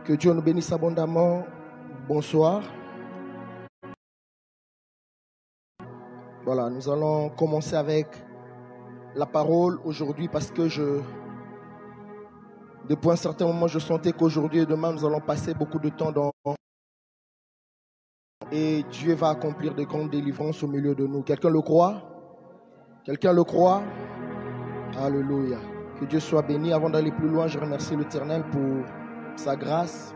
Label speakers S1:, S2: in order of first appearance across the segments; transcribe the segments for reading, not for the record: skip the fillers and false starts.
S1: Que Dieu nous bénisse abondamment. Bonsoir. Voilà, nous allons commencer avec la parole aujourd'hui parce que depuis un certain moment, je sentais qu'aujourd'hui et demain, nous allons passer beaucoup de temps dans... Et Dieu va accomplir de grandes délivrances au milieu de nous. Quelqu'un le croit? Quelqu'un le croit? Alléluia. Que Dieu soit béni. Avant d'aller plus loin, je remercie l'Éternel pour sa grâce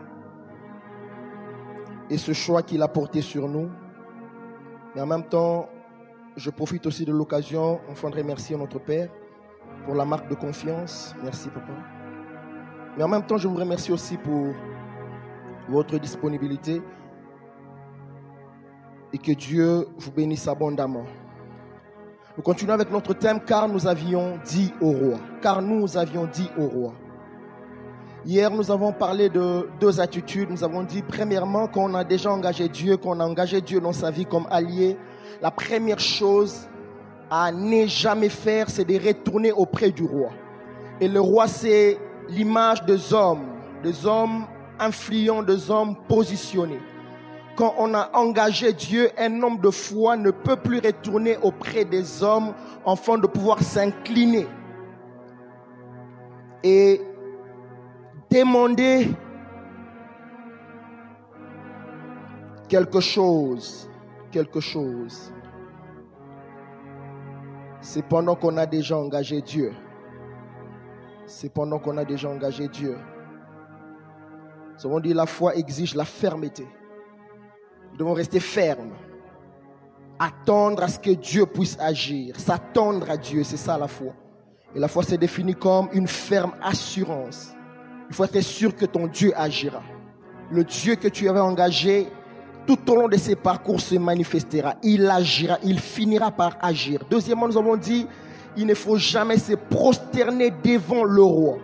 S1: et ce choix qu'il a porté sur nous. Mais en même temps, je profite aussi de l'occasion, enfin, de remercier notre Père pour la marque de confiance. Merci, Papa. Mais en même temps, je vous remercie aussi pour votre disponibilité et que Dieu vous bénisse abondamment. Nous continuons avec notre thème, car nous avions dit au roi. Car nous avions dit au roi. Hier, nous avons parlé de deux attitudes. Nous avons dit, premièrement, qu'on a déjà engagé Dieu, qu'on a engagé Dieu dans sa vie comme allié. La première chose à ne jamais faire, c'est de retourner auprès du roi. Et le roi, c'est l'image des hommes influents, des hommes positionnés. Quand on a engagé Dieu, un homme de foi ne peut plus retourner auprès des hommes afin de pouvoir s'incliner et demander quelque chose. C'est pendant qu'on a déjà engagé Dieu. Nous avons dit la foi exige la fermeté. Nous devons rester fermes. Attendre à ce que Dieu puisse agir. S'attendre à Dieu, c'est ça la foi. Et la foi s'est définie comme une ferme assurance. Il faut être sûr que ton Dieu agira. Le Dieu que tu avais engagé, tout au long de ses parcours se manifestera. Il agira, il finira par agir. Deuxièmement, nous avons dit, il ne faut jamais se prosterner devant le roi.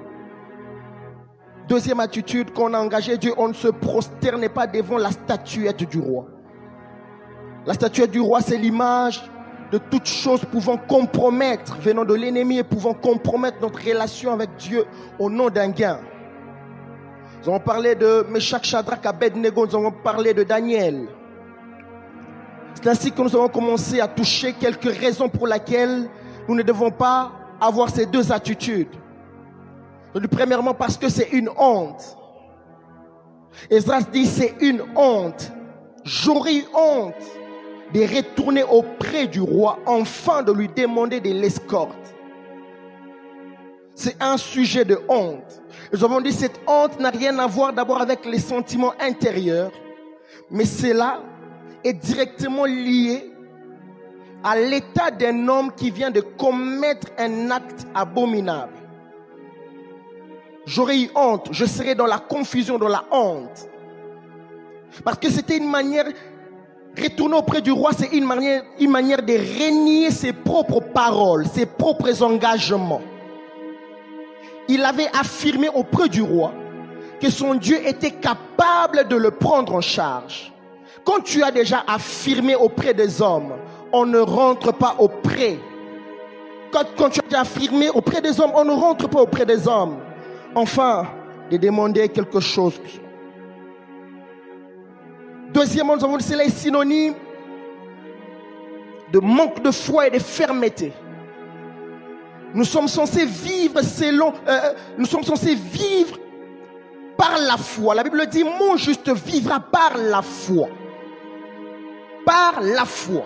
S1: Deuxième attitude, quand on a engagé Dieu, on ne se prosterne pas devant la statuette du roi. La statuette du roi, c'est l'image de toute chose pouvant compromettre, venant de l'ennemi et pouvant compromettre notre relation avec Dieu au nom d'un gain. Nous avons parlé de Meshach, Shadrach, Abednego, nous avons parlé de Daniel. C'est ainsi que nous avons commencé à toucher quelques raisons pour lesquelles nous ne devons pas avoir ces deux attitudes. Premièrement, parce que c'est une honte. Esdras dit c'est une honte. J'aurais eu honte de retourner auprès du roi afin de lui demander de l'escorte. C'est un sujet de honte. Nous avons dit cette honte n'a rien à voir d'abord avec les sentiments intérieurs, mais cela est directement lié à l'état d'un homme qui vient de commettre un acte abominable. J'aurais eu honte, je serais dans la confusion, dans la honte. Parce que c'était une manière, retourner auprès du roi, c'est une manière de renier ses propres paroles, ses propres engagements. Il avait affirmé auprès du roi que son Dieu était capable de le prendre en charge. Quand tu as déjà affirmé auprès des hommes, on ne rentre pas auprès. Quand tu as déjà affirmé auprès des hommes, on ne rentre pas auprès des hommes. Enfin, de demander quelque chose. Deuxièmement, nous avons dit cela est synonyme de manque de foi et de fermeté. Nous sommes censés vivre par la foi. La Bible dit, mon juste vivra par la foi. Par la foi.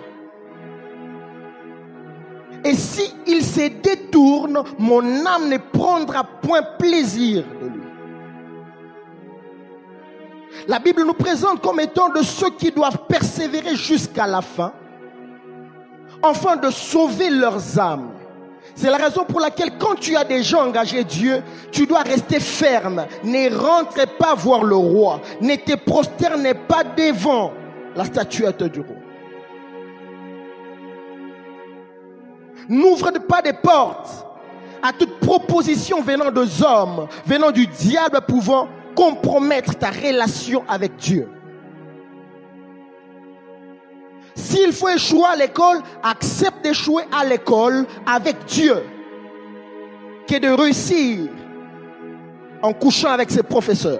S1: Et si il se détourne, mon âme ne prendra point plaisir de lui. La Bible nous présente comme étant de ceux qui doivent persévérer jusqu'à la fin, afin de sauver leurs âmes. C'est la raison pour laquelle quand tu as déjà engagé Dieu, tu dois rester ferme. Ne rentre pas voir le roi. Ne te prosterne pas devant la statuette du roi. N'ouvre pas des portes à toute proposition venant des hommes, venant du diable, pouvant compromettre ta relation avec Dieu. S'il faut échouer à l'école, accepte d'échouer à l'école avec Dieu, que de réussir en couchant avec ses professeurs.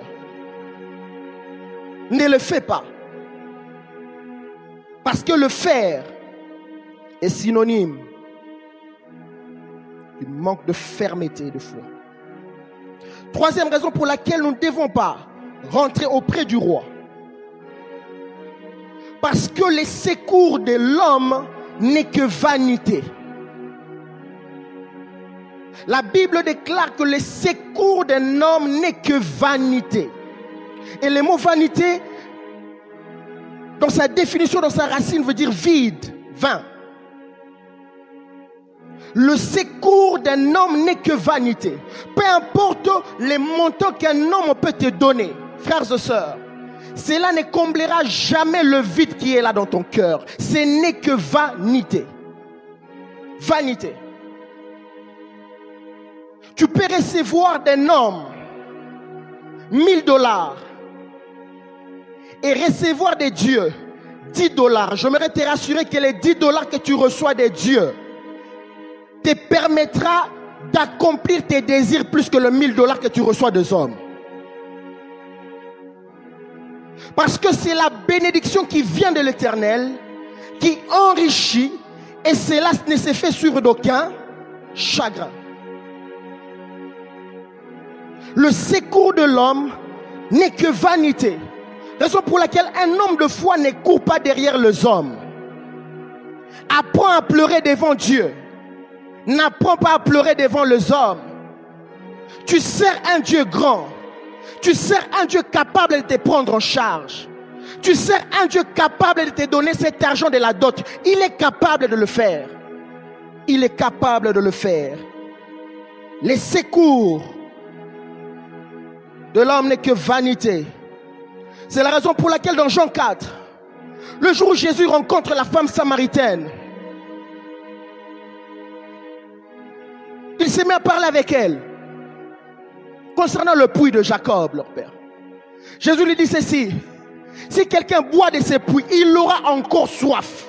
S1: ne le fais pas. Parce que le faire est synonyme d'un manque de fermeté et de foi. Troisième raison pour laquelle nous ne devons pas rentrer auprès du roi. Parce que les secours de l'homme n'est que vanité. La Bible déclare que les secours d'un homme n'est que vanité. Et le mot vanité, dans sa définition, dans sa racine, veut dire vide, vain. Le secours d'un homme n'est que vanité. Peu importe les montants qu'un homme peut te donner, frères et sœurs, cela ne comblera jamais le vide qui est là dans ton cœur. Ce n'est que vanité. Vanité. Tu peux recevoir d'un homme $1000 et recevoir de Dieu $10. J'aimerais te rassurer que les $10 que tu reçois de Dieu te permettra d'accomplir tes désirs plus que le $1000 que tu reçois des hommes. Parce que c'est la bénédiction qui vient de l'Éternel, qui enrichit, et cela ne se fait sur d'aucun chagrin. Le secours de l'homme n'est que vanité. Raison pour laquelle un homme de foi ne court pas derrière les hommes. Apprends à pleurer devant Dieu. N'apprends pas à pleurer devant les hommes. Tu sers un Dieu grand. Tu sers un Dieu capable de te prendre en charge. Tu sers un Dieu capable de te donner cet argent de la dot. Il est capable de le faire. Il est capable de le faire. Les secours de l'homme n'est que vanité. C'est la raison pour laquelle dans Jean 4, le jour où Jésus rencontre la femme samaritaine, il se met à parler avec elle concernant le puits de Jacob, leur père. Jésus lui dit ceci: si quelqu'un boit de ces puits, il aura encore soif.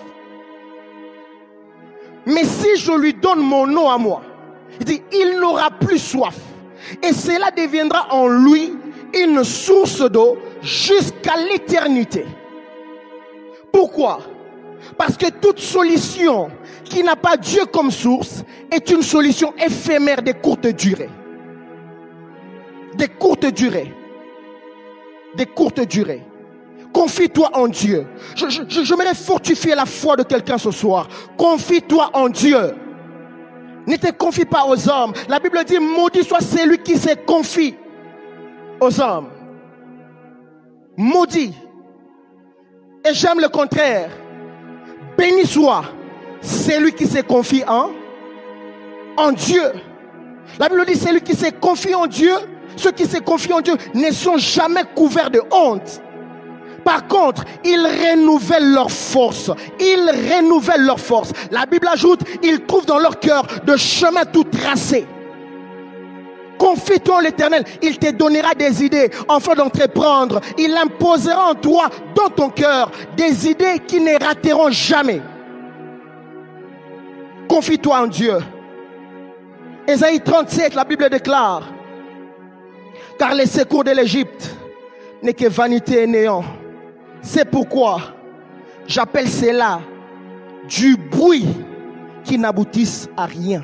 S1: Mais si je lui donne mon eau à moi, il dit, il n'aura plus soif. Et cela deviendra en lui une source d'eau jusqu'à l'éternité. Pourquoi? Parce que toute solution qui n'a pas Dieu comme source est une solution éphémère de courte durée. De courte durée. De courte durée. Confie-toi en Dieu. J'aimerais fortifier la foi de quelqu'un ce soir. Confie-toi en Dieu. Ne te confie pas aux hommes. La Bible dit, maudit soit celui qui se confie aux hommes. Maudit. Et j'aime le contraire. Béni soit celui qui se confie en Dieu. La Bible dit, celui qui se confie en Dieu, ceux qui se confient en Dieu ne sont jamais couverts de honte. Par contre, ils renouvellent leur force. Ils renouvellent leur force. La Bible ajoute, ils trouvent dans leur cœur de chemins tout tracés. Confie-toi en l'Éternel. Il te donnera des idées afin d'entreprendre. Il imposera en toi, dans ton cœur, des idées qui ne rateront jamais. Confie-toi en Dieu. Ésaïe 37, la Bible déclare, car les secours de l'Égypte n'est que vanité et néant. C'est pourquoi j'appelle cela du bruit qui n'aboutisse à rien.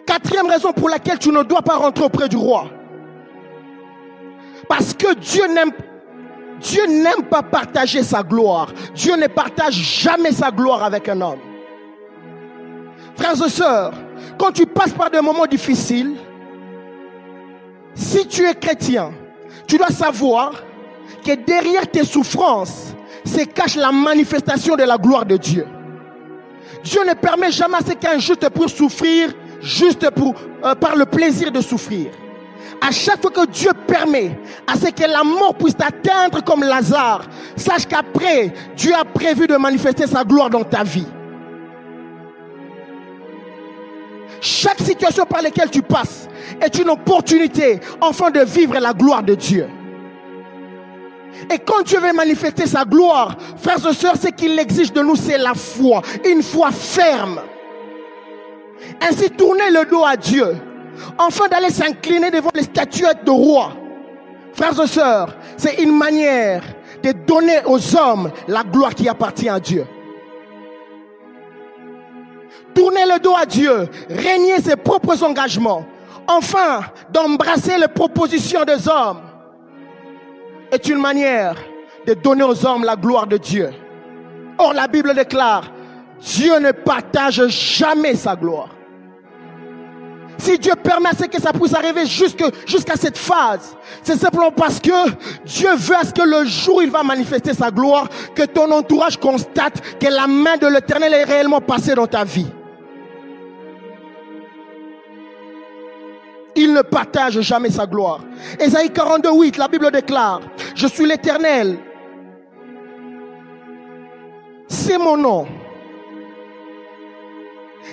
S1: Quatrième raison pour laquelle tu ne dois pas rentrer auprès du roi. Parce que Dieu n'aime pas partager sa gloire. Dieu ne partage jamais sa gloire avec un homme. Frères et sœurs, quand tu passes par des moments difficiles, si tu es chrétien, tu dois savoir que derrière tes souffrances se cache la manifestation de la gloire de Dieu. Dieu ne permet jamais à ce qu'un juste puisse souffrir juste par le plaisir de souffrir. À chaque fois que Dieu permet à ce que la mort puisse t'atteindre comme Lazare, sache qu'après, Dieu a prévu de manifester sa gloire dans ta vie. Chaque situation par laquelle tu passes est une opportunité afin de vivre la gloire de Dieu. Et quand Dieu veut manifester sa gloire, frères et sœurs, ce qu'il exige de nous, c'est la foi. Une foi ferme. Ainsi, tournez le dos à Dieu, afin d'aller s'incliner devant les statuettes de rois. frères et sœurs, c'est une manière de donner aux hommes la gloire qui appartient à Dieu. Tourner le dos à Dieu, régner ses propres engagements, enfin d'embrasser les propositions des hommes est une manière de donner aux hommes la gloire de Dieu. Or la Bible déclare, Dieu ne partage jamais sa gloire. Si Dieu permet que ça puisse arriver jusqu'à cette phase, c'est simplement parce que Dieu veut à ce que le jour où il va manifester sa gloire, que ton entourage constate que la main de l'Éternel est réellement passée dans ta vie. Il ne partage jamais sa gloire. Ésaïe 42, 8, la Bible déclare, je suis l'Éternel. C'est mon nom.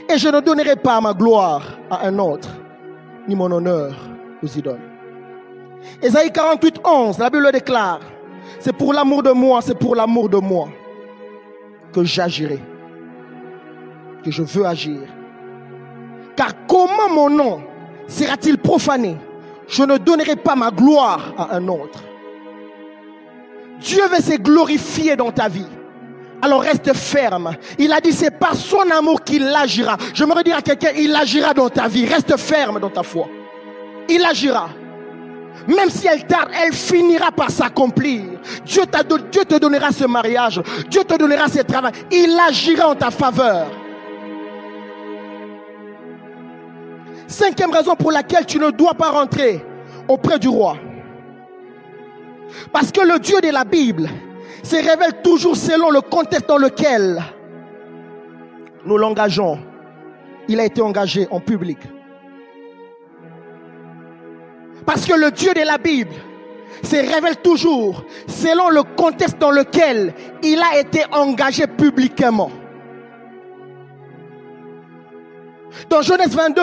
S1: Et je ne donnerai pas ma gloire à un autre, ni mon honneur aux idoles. Ésaïe 48, 11, la Bible déclare, c'est pour l'amour de moi, c'est pour l'amour de moi que j'agirai, que je veux agir. Car comment mon nom sera-t-il profané? Je ne donnerai pas ma gloire à un autre. Dieu veut se glorifier dans ta vie. Alors reste ferme. Il a dit c'est par son amour qu'il agira. Je me redis à quelqu'un, il agira dans ta vie. Reste ferme dans ta foi. Il agira. Même si elle tarde, elle finira par s'accomplir. Dieu te donnera ce mariage. Dieu te donnera ce travail. Il agira en ta faveur. Cinquième raison pour laquelle tu ne dois pas rentrer auprès du roi. Parce que le Dieu de la Bible se révèle toujours selon le contexte dans lequel nous l'engageons. Il a été engagé en public. Parce que le Dieu de la Bible se révèle toujours selon le contexte dans lequel il a été engagé publiquement. Dans Genèse 22,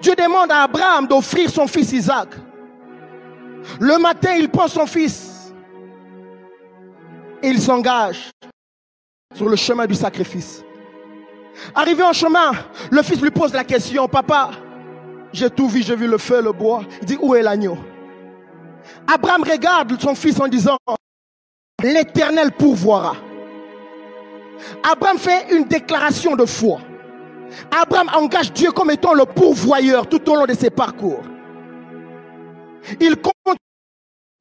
S1: Dieu demande à Abraham d'offrir son fils Isaac. Le matin, il prend son fils et il s'engage sur le chemin du sacrifice. Arrivé en chemin, le fils lui pose la question, papa, j'ai tout vu, j'ai vu le feu, le bois. Il dit, où est l'agneau? Abraham regarde son fils en disant, l'Éternel pourvoira. Abraham fait une déclaration de foi. Abraham engage Dieu comme étant le pourvoyeur tout au long de ses parcours. Il compte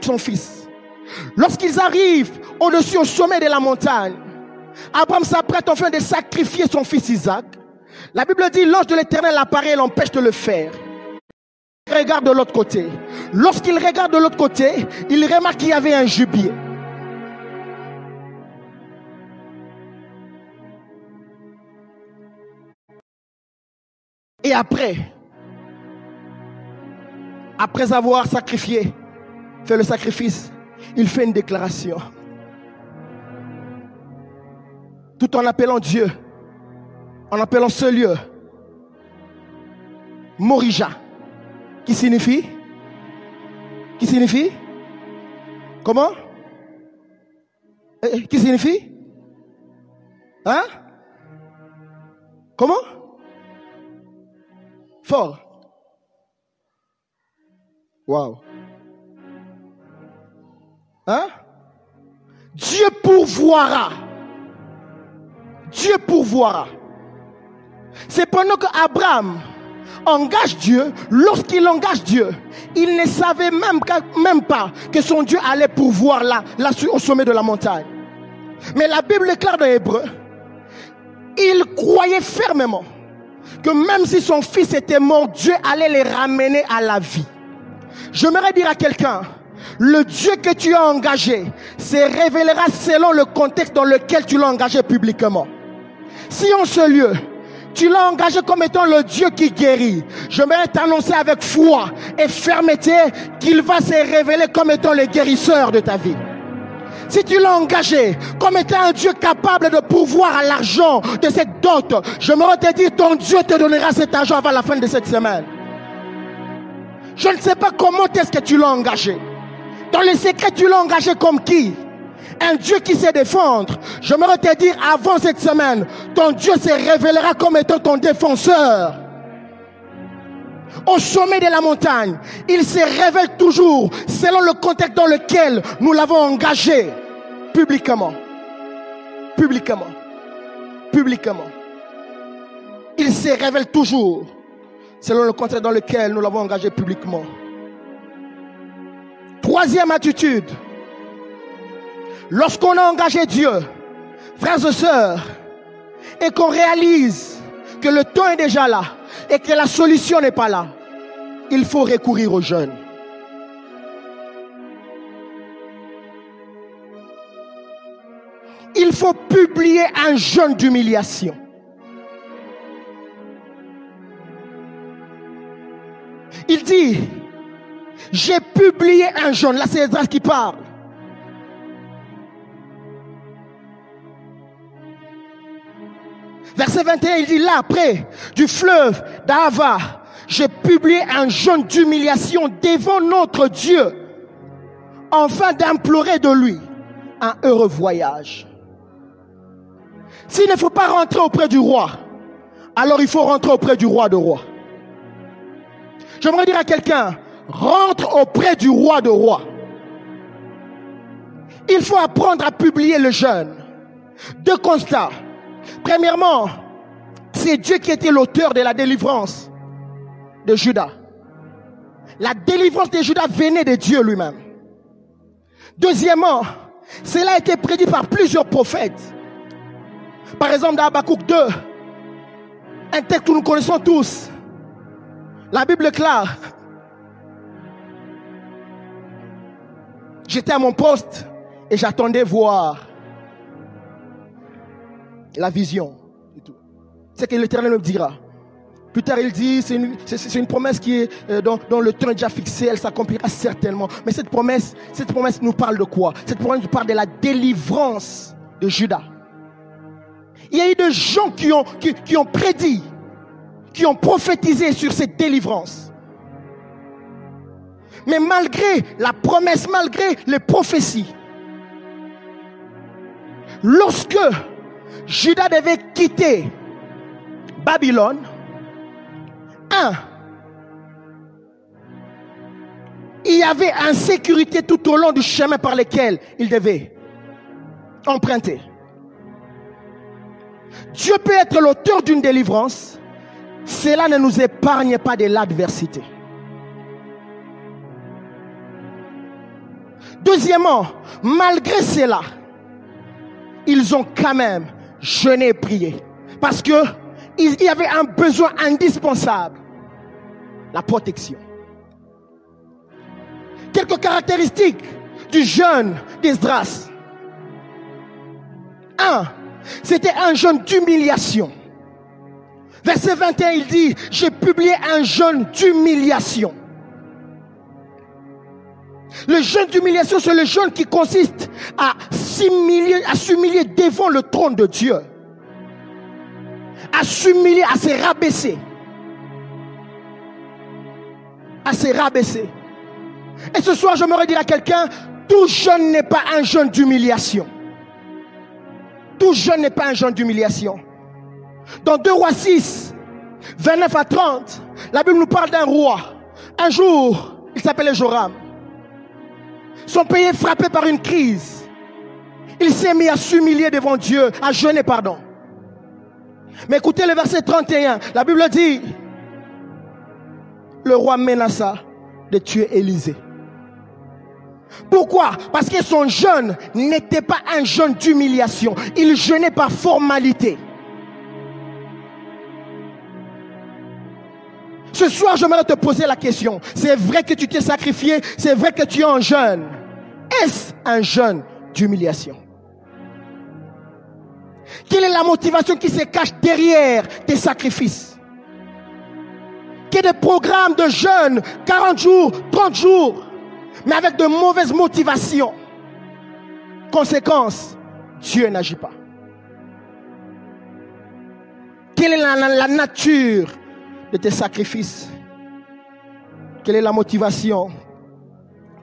S1: son fils. Lorsqu'ils arrivent au-dessus, au sommet de la montagne, Abraham s'apprête enfin de sacrifier son fils Isaac. La Bible dit, l'ange de l'Éternel apparaît et l'empêche de le faire. Il regarde de l'autre côté. Lorsqu'il regarde de l'autre côté, il remarque qu'il y avait un gibier. Et après avoir sacrifié, fait le sacrifice, il fait une déclaration. Tout en appelant Dieu, en appelant ce lieu Morija, qui signifie comment? Qui signifie? Hein? Comment? Fort. Wow. Hein? Dieu pourvoira. Dieu pourvoira. C'est pendant que Abraham engage Dieu, lorsqu'il engage Dieu, il ne savait même pas que son Dieu allait pourvoir là au sommet de la montagne. Mais la Bible déclare dans Hébreu, il croyait fermement que même si son fils était mort, Dieu allait les ramener à la vie. J'aimerais dire à quelqu'un, le Dieu que tu as engagé se révélera selon le contexte dans lequel tu l'as engagé publiquement. Si en ce lieu, tu l'as engagé comme étant le Dieu qui guérit, j'aimerais t'annoncer avec foi et fermeté qu'il va se révéler comme étant le guérisseur de ta vie. Si tu l'as engagé comme étant un Dieu capable de pourvoir à l'argent de cette dot, j'aimerais te dire, ton Dieu te donnera cet argent avant la fin de cette semaine. Je ne sais pas comment est-ce que tu l'as engagé. Dans les secrets, tu l'as engagé comme qui? Un Dieu qui sait défendre. J'aimerais te dire, avant cette semaine, ton Dieu se révélera comme étant ton défenseur. au sommet de la montagne, il se révèle toujours selon le contexte dans lequel nous l'avons engagé publiquement. Publiquement. Publiquement. Il se révèle toujours selon le contexte dans lequel nous l'avons engagé publiquement. Troisième attitude. Lorsqu'on a engagé Dieu, frères et sœurs, et qu'on réalise que le temps est déjà là et que la solution n'est pas là, il faut recourir au jeûne. Il faut publier un jeûne d'humiliation. Il dit, j'ai publié un jeûne. Là, c'est Esdras qui parle. Verset 21, il dit, là, près du fleuve d'Ahava, j'ai publié un jeûne d'humiliation devant notre Dieu, afin d'implorer de lui un heureux voyage. S'il ne faut pas rentrer auprès du roi, alors il faut rentrer auprès du roi de rois. J'aimerais dire à quelqu'un, rentre auprès du roi de rois. Il faut apprendre à publier le jeûne. Deux constats. Premièrement, c'est Dieu qui était l'auteur de la délivrance de Juda. La délivrance de Juda venait de Dieu lui-même. Deuxièmement, cela a été prédit par plusieurs prophètes. Par exemple, dans Habakkuk 2, un texte que nous connaissons tous. La Bible est claire. J'étais à mon poste et j'attendais voir la vision. C'est que l'Éternel me dira. Plus tard, il dit, c'est une promesse qui est dans le temps déjà fixé, elle s'accomplira certainement. Mais cette promesse nous parle de quoi? Cette promesse nous parle de la délivrance de Juda. Il y a eu des gens qui ont prédit, qui ont prophétisé sur cette délivrance. Mais malgré la promesse, malgré les prophéties, lorsque Juda devait quitter Babylone, il y avait insécurité tout au long du chemin par lequel il devait emprunter. Dieu peut être l'auteur d'une délivrance, cela ne nous épargne pas de l'adversité. Deuxièmement, malgré cela, ils ont quand même jeûné et prié. Parce que il y avait un besoin indispensable. La protection. Quelques caractéristiques du jeûne d'Esdras. 1. C'était un jeûne d'humiliation. Verset 21, il dit, j'ai publié un jeûne d'humiliation. Le jeûne d'humiliation, c'est le jeûne qui consiste à s'humilier devant le trône de Dieu. À s'humilier, à se rabaisser. À se rabaisser. Et ce soir, j'aimerais dire à quelqu'un, tout jeûne n'est pas un jeûne d'humiliation. Tout jeûne n'est pas un jeûne d'humiliation. Dans 2 Rois 6, 29 à 30, la Bible nous parle d'un roi. Un jour, il s'appelait Joram. Son pays est frappé par une crise. Il s'est mis à s'humilier devant Dieu, à jeûner, pardon. Mais écoutez le verset 31, la Bible dit, le roi menaça de tuer Élisée. Pourquoi? Parce que son jeûne n'était pas un jeûne d'humiliation. Il jeûnait par formalité. Ce soir, j'aimerais te poser la question. C'est vrai que tu t'es sacrifié, c'est vrai que tu es en jeûne. Est-ce un jeûne d'humiliation? Quelle est la motivation qui se cache derrière tes sacrifices? Quel est le programme de jeûne, 40 jours, 30 jours, mais avec de mauvaises motivations? Conséquence, Dieu n'agit pas. Quelle est la nature de tes sacrifices? Quelle est la motivation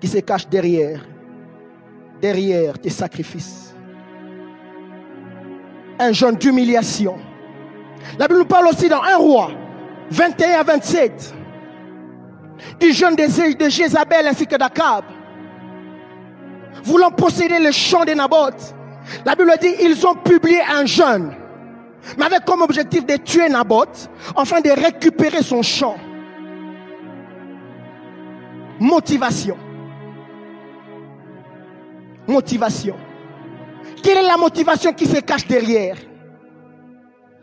S1: qui se cache derrière tes sacrifices? Un jeûne d'humiliation. La Bible nous parle aussi dans 1 Roi 21 à 27. du jeûne de Jézabel ainsi que d'Akab, voulant posséder le champ de Naboth. La Bible dit, ils ont publié un jeûne, mais avec comme objectif de tuer Naboth, afin de récupérer son champ. Motivation. Motivation. Quelle est la motivation qui se cache derrière?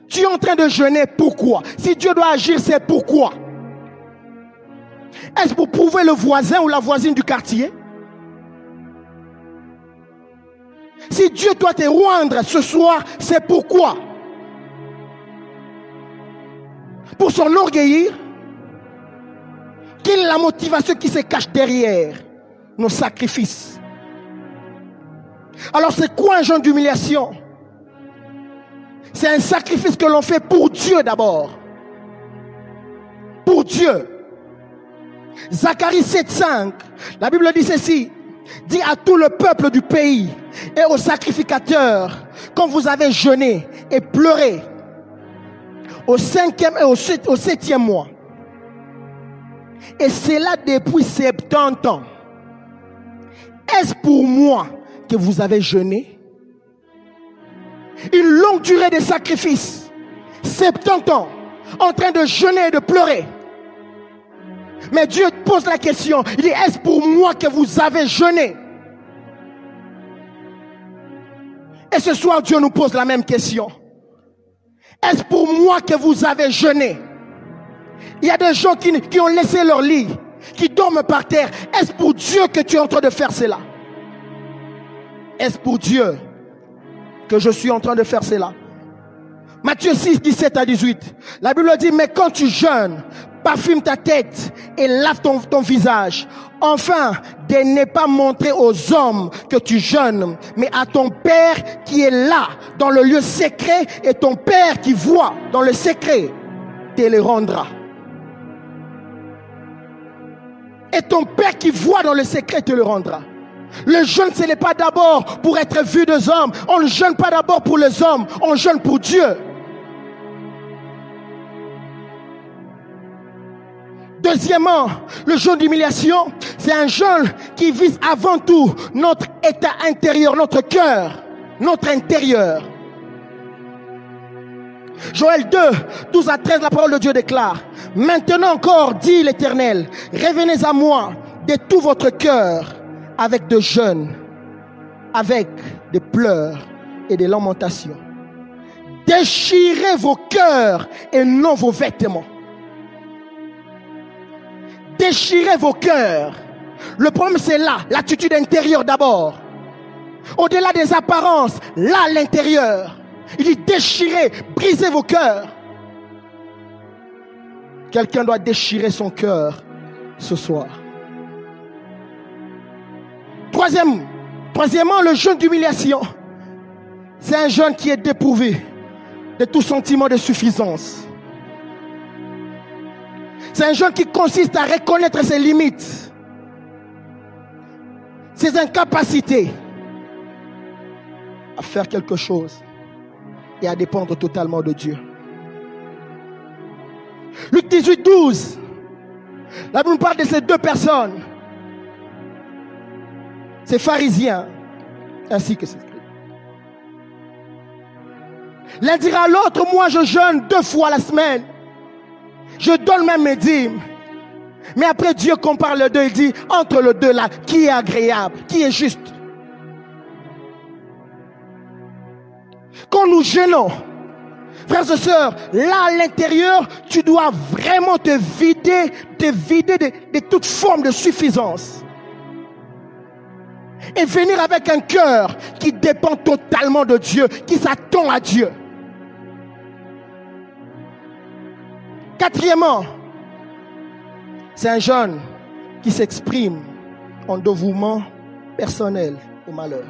S1: Tu es en train de jeûner, pourquoi? Si Dieu doit agir, c'est pourquoi? Est-ce pour prouver le voisin ou la voisine du quartier? Si Dieu doit te rendre ce soir, c'est pourquoi? Pour s'enorgueillir? Quelle est la motivation qui se cache derrière nos sacrifices? Alors c'est quoi un jeûne d'humiliation? C'est un sacrifice que l'on fait pour Dieu d'abord. Pour Dieu. Zacharie 7,5, la Bible dit ceci: dit à tout le peuple du pays et aux sacrificateurs, quand vous avez jeûné et pleuré au 5e et au 7e mois, et c'est là depuis 70 ans, est-ce pour moi que vous avez jeûné? Une longue durée de sacrifice, 70 ans, en train de jeûner et de pleurer. Mais Dieu pose la question, il dit, est-ce pour moi que vous avez jeûné? Et ce soir, Dieu nous pose la même question. Est-ce pour moi que vous avez jeûné? Il y a des gens qui ont laissé leur lit, qui dorment par terre. Est-ce pour Dieu que tu es en train de faire cela? Est-ce pour Dieu que je suis en train de faire cela? Matthieu 6, 17 à 18. La Bible dit, mais quand tu jeûnes, parfume ta tête et lave ton visage, enfin de ne pas montrer aux hommes que tu jeûnes, mais à ton Père qui est là dans le lieu secret, et ton Père qui voit dans le secret te le rendra. Et ton Père qui voit dans le secret te le rendra. Le jeûne, ce n'est pas d'abord pour être vu des hommes. On ne jeûne pas d'abord pour les hommes, on jeûne pour Dieu. Deuxièmement, le jeûne d'humiliation, c'est un jeûne qui vise avant tout notre état intérieur, notre cœur, notre intérieur. Joël 2, 12 à 13, la parole de Dieu déclare: maintenant encore, dit l'Éternel, revenez à moi de tout votre cœur, avec de jeûnes, avec des pleurs et des lamentations. Déchirez vos cœurs et non vos vêtements. Déchirez vos cœurs. Le problème, c'est là, l'attitude intérieure d'abord. Au-delà des apparences, là, l'intérieur. Il dit déchirez, brisez vos cœurs. Quelqu'un doit déchirer son cœur ce soir. Troisièmement, le jeûne d'humiliation. C'est un jeûne qui est dépourvu de tout sentiment de suffisance. C'est un jeûne qui consiste à reconnaître ses limites, ses incapacités à faire quelque chose et à dépendre totalement de Dieu. Luc 18, 12. La Bible parle de ces deux personnes, ces pharisiens ainsi que ces scribes. L'un dira à l'autre, moi je jeûne 2 fois la semaine, je donne même mes dîmes. Mais après Dieu compare les deux, il dit, entre les deux là, qui est agréable, qui est juste? Quand nous jeûnons, frères et sœurs, là à l'intérieur, tu dois vraiment te vider de toute forme de suffisance. Et venir avec un cœur qui dépend totalement de Dieu, qui s'attend à Dieu. Quatrièmement, c'est un jeûne qui s'exprime en dévouement personnel au malheur.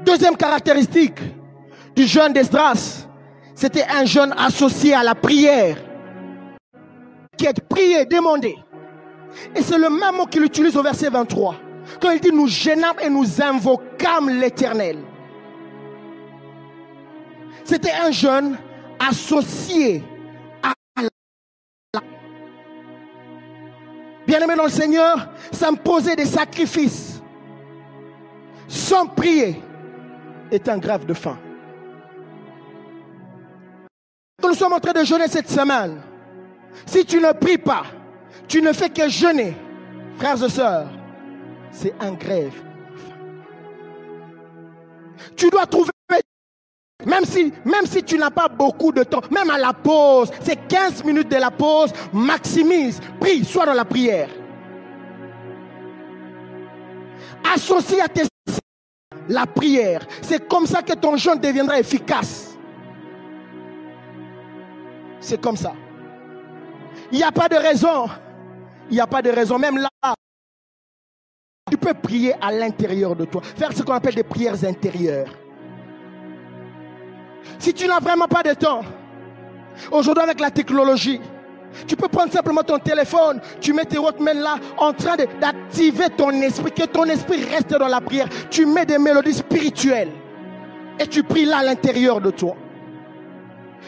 S1: Deuxième caractéristique du jeûne d'Esdras, c'était un jeûne associé à la prière, qui est prier, demander. Et c'est le même mot qu'il utilise au verset 23, quand il dit nous jeûnâmes et nous invoquâmes l'Éternel. C'était un jeûne associé Bien-aimé dans le Seigneur, s'imposer des sacrifices sans prier est un grève de faim. Quand nous sommes en train de jeûner cette semaine, si tu ne pries pas, tu ne fais que jeûner, frères et sœurs, c'est un grève. Tu dois trouver, même si tu n'as pas beaucoup de temps, même à la pause, c'est 15 minutes de la pause, maximise, prie, sois dans la prière. Associe à tes la prière. C'est comme ça que ton jeûne deviendra efficace. C'est comme ça. Il n'y a pas de raison. Il n'y a pas de raison. Même là, tu peux prier à l'intérieur de toi. Faire ce qu'on appelle des prières intérieures. Si tu n'as vraiment pas de temps, aujourd'hui avec la technologie, tu peux prendre simplement ton téléphone, tu mets tes hautes mains là, en train d'activer ton esprit, que ton esprit reste dans la prière. Tu mets des mélodies spirituelles et tu pries là à l'intérieur de toi.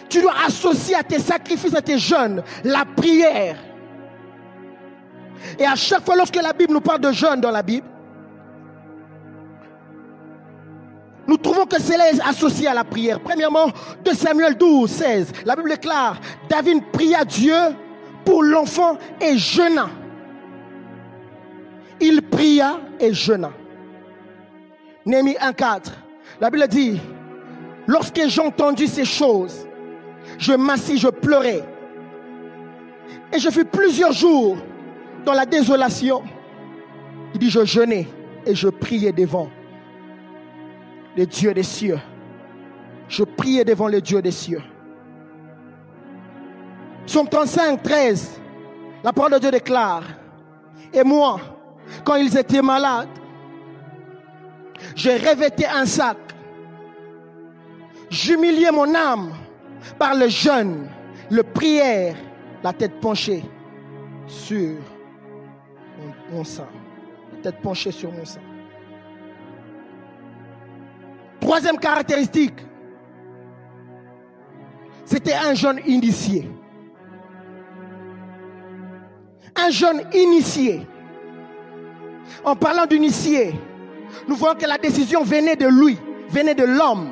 S1: Tu dois associer à tes sacrifices, à tes jeûnes, la prière. Et à chaque fois lorsque la Bible nous parle de jeûne dans la Bible, nous trouvons que cela est associé à la prière. Premièrement, 2 Samuel 12, 16. La Bible déclare, David pria Dieu pour l'enfant et jeûna. Il pria et jeûna. Néhémie 1, 4. La Bible dit, lorsque j'ai entendu ces choses, je m'assis, je pleurais. Et je fus plusieurs jours dans la désolation. Il dit, je jeûnais et je priais devant le Dieu des cieux. Je priais devant le Dieu des cieux. Psaume 35, 13. La parole de Dieu déclare, et moi, quand ils étaient malades, je revêtais un sac. J'humiliais mon âme par le jeûne, le prière, la tête penchée sur mon sein. La tête penchée sur mon sein. Troisième caractéristique, c'était un jeune initié. Un jeune initié. En parlant d'initié, nous voyons que la décision venait de lui, venait de l'homme.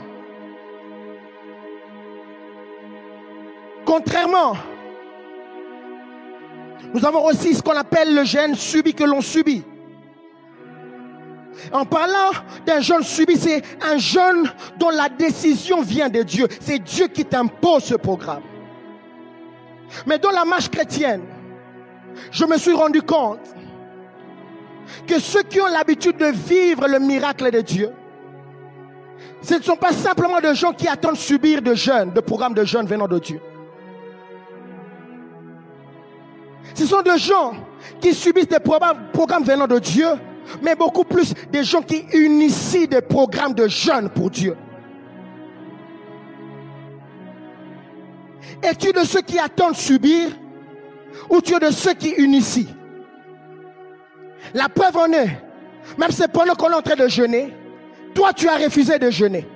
S1: Contrairement, nous avons aussi ce qu'on appelle le jeûne subi que l'on subit. En parlant d'un jeûne subi, c'est un jeûne dont la décision vient de Dieu. C'est Dieu qui t'impose ce programme. Mais dans la marche chrétienne, je me suis rendu compte que ceux qui ont l'habitude de vivre le miracle de Dieu, ce ne sont pas simplement des gens qui attendent subir de jeûne, de programmes de jeûne venant de Dieu. Ce sont des gens qui subissent des programmes venant de Dieu, mais beaucoup plus des gens qui initient des programmes de jeûne pour Dieu. Es-tu de ceux qui attendent subir ou tu es de ceux qui initient? La preuve en est, même c'est pendant qu'on est en train de jeûner, toi tu as refusé de jeûner.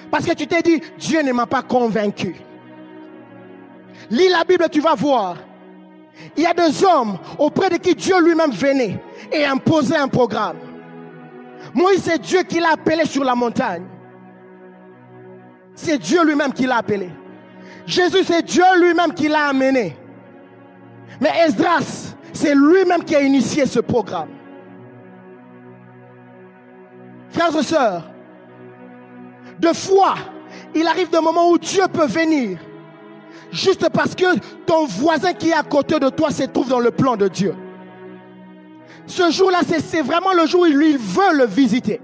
S1: Parce que tu t'es dit, Dieu ne m'a pas convaincu. Lis la Bible, tu vas voir. Il y a des hommes auprès de qui Dieu lui-même venait et imposait un programme. Moïse, c'est Dieu qui l'a appelé sur la montagne. C'est Dieu lui-même qui l'a appelé. Jésus, c'est Dieu lui-même qui l'a amené. Mais Esdras, c'est lui-même qui a initié ce programme. Frères et sœurs, de fois, il arrive des moments où Dieu peut venir juste parce que ton voisin qui est à côté de toi se trouve dans le plan de Dieu. Ce jour-là, c'est vraiment le jour où il veut le visiter.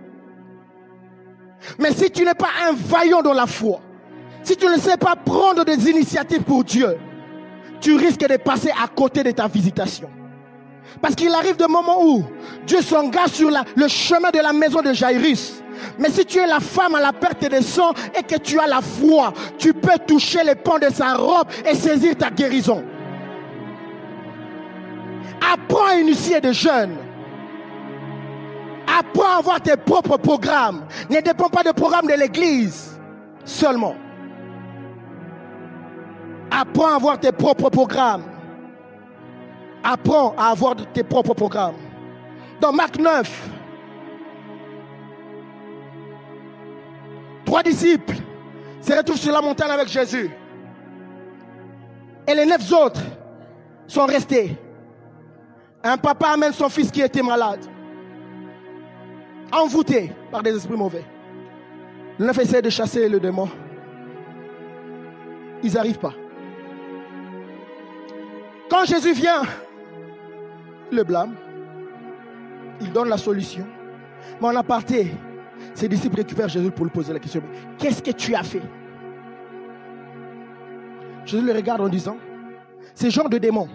S1: Mais si tu n'es pas un vaillant dans la foi, si tu ne sais pas prendre des initiatives pour Dieu, tu risques de passer à côté de ta visitation. Parce qu'il arrive des moments où Dieu s'engage sur le chemin de la maison de Jairus. Mais si tu es la femme à la perte de sang et que tu as la foi, tu peux toucher les pans de sa robe et saisir ta guérison. Apprends à initier des jeunes. Apprends à avoir tes propres programmes. Ne dépends pas des programmes de l'église seulement. Apprends à avoir tes propres programmes. Apprends à avoir tes propres programmes. Dans Marc 9, 3 disciples se retrouvent sur la montagne avec Jésus. Et les 9 autres sont restés. Un papa amène son fils qui était malade, envoûté par des esprits mauvais. Le 9 essaie de chasser le démon. Ils n'arrivent pas. Quand Jésus vient, il le blâme. Il donne la solution. Mais en aparté, ses disciples récupèrent Jésus pour lui poser la question. Qu'est-ce que tu as fait? Jésus le regarde en disant, ces genres de démons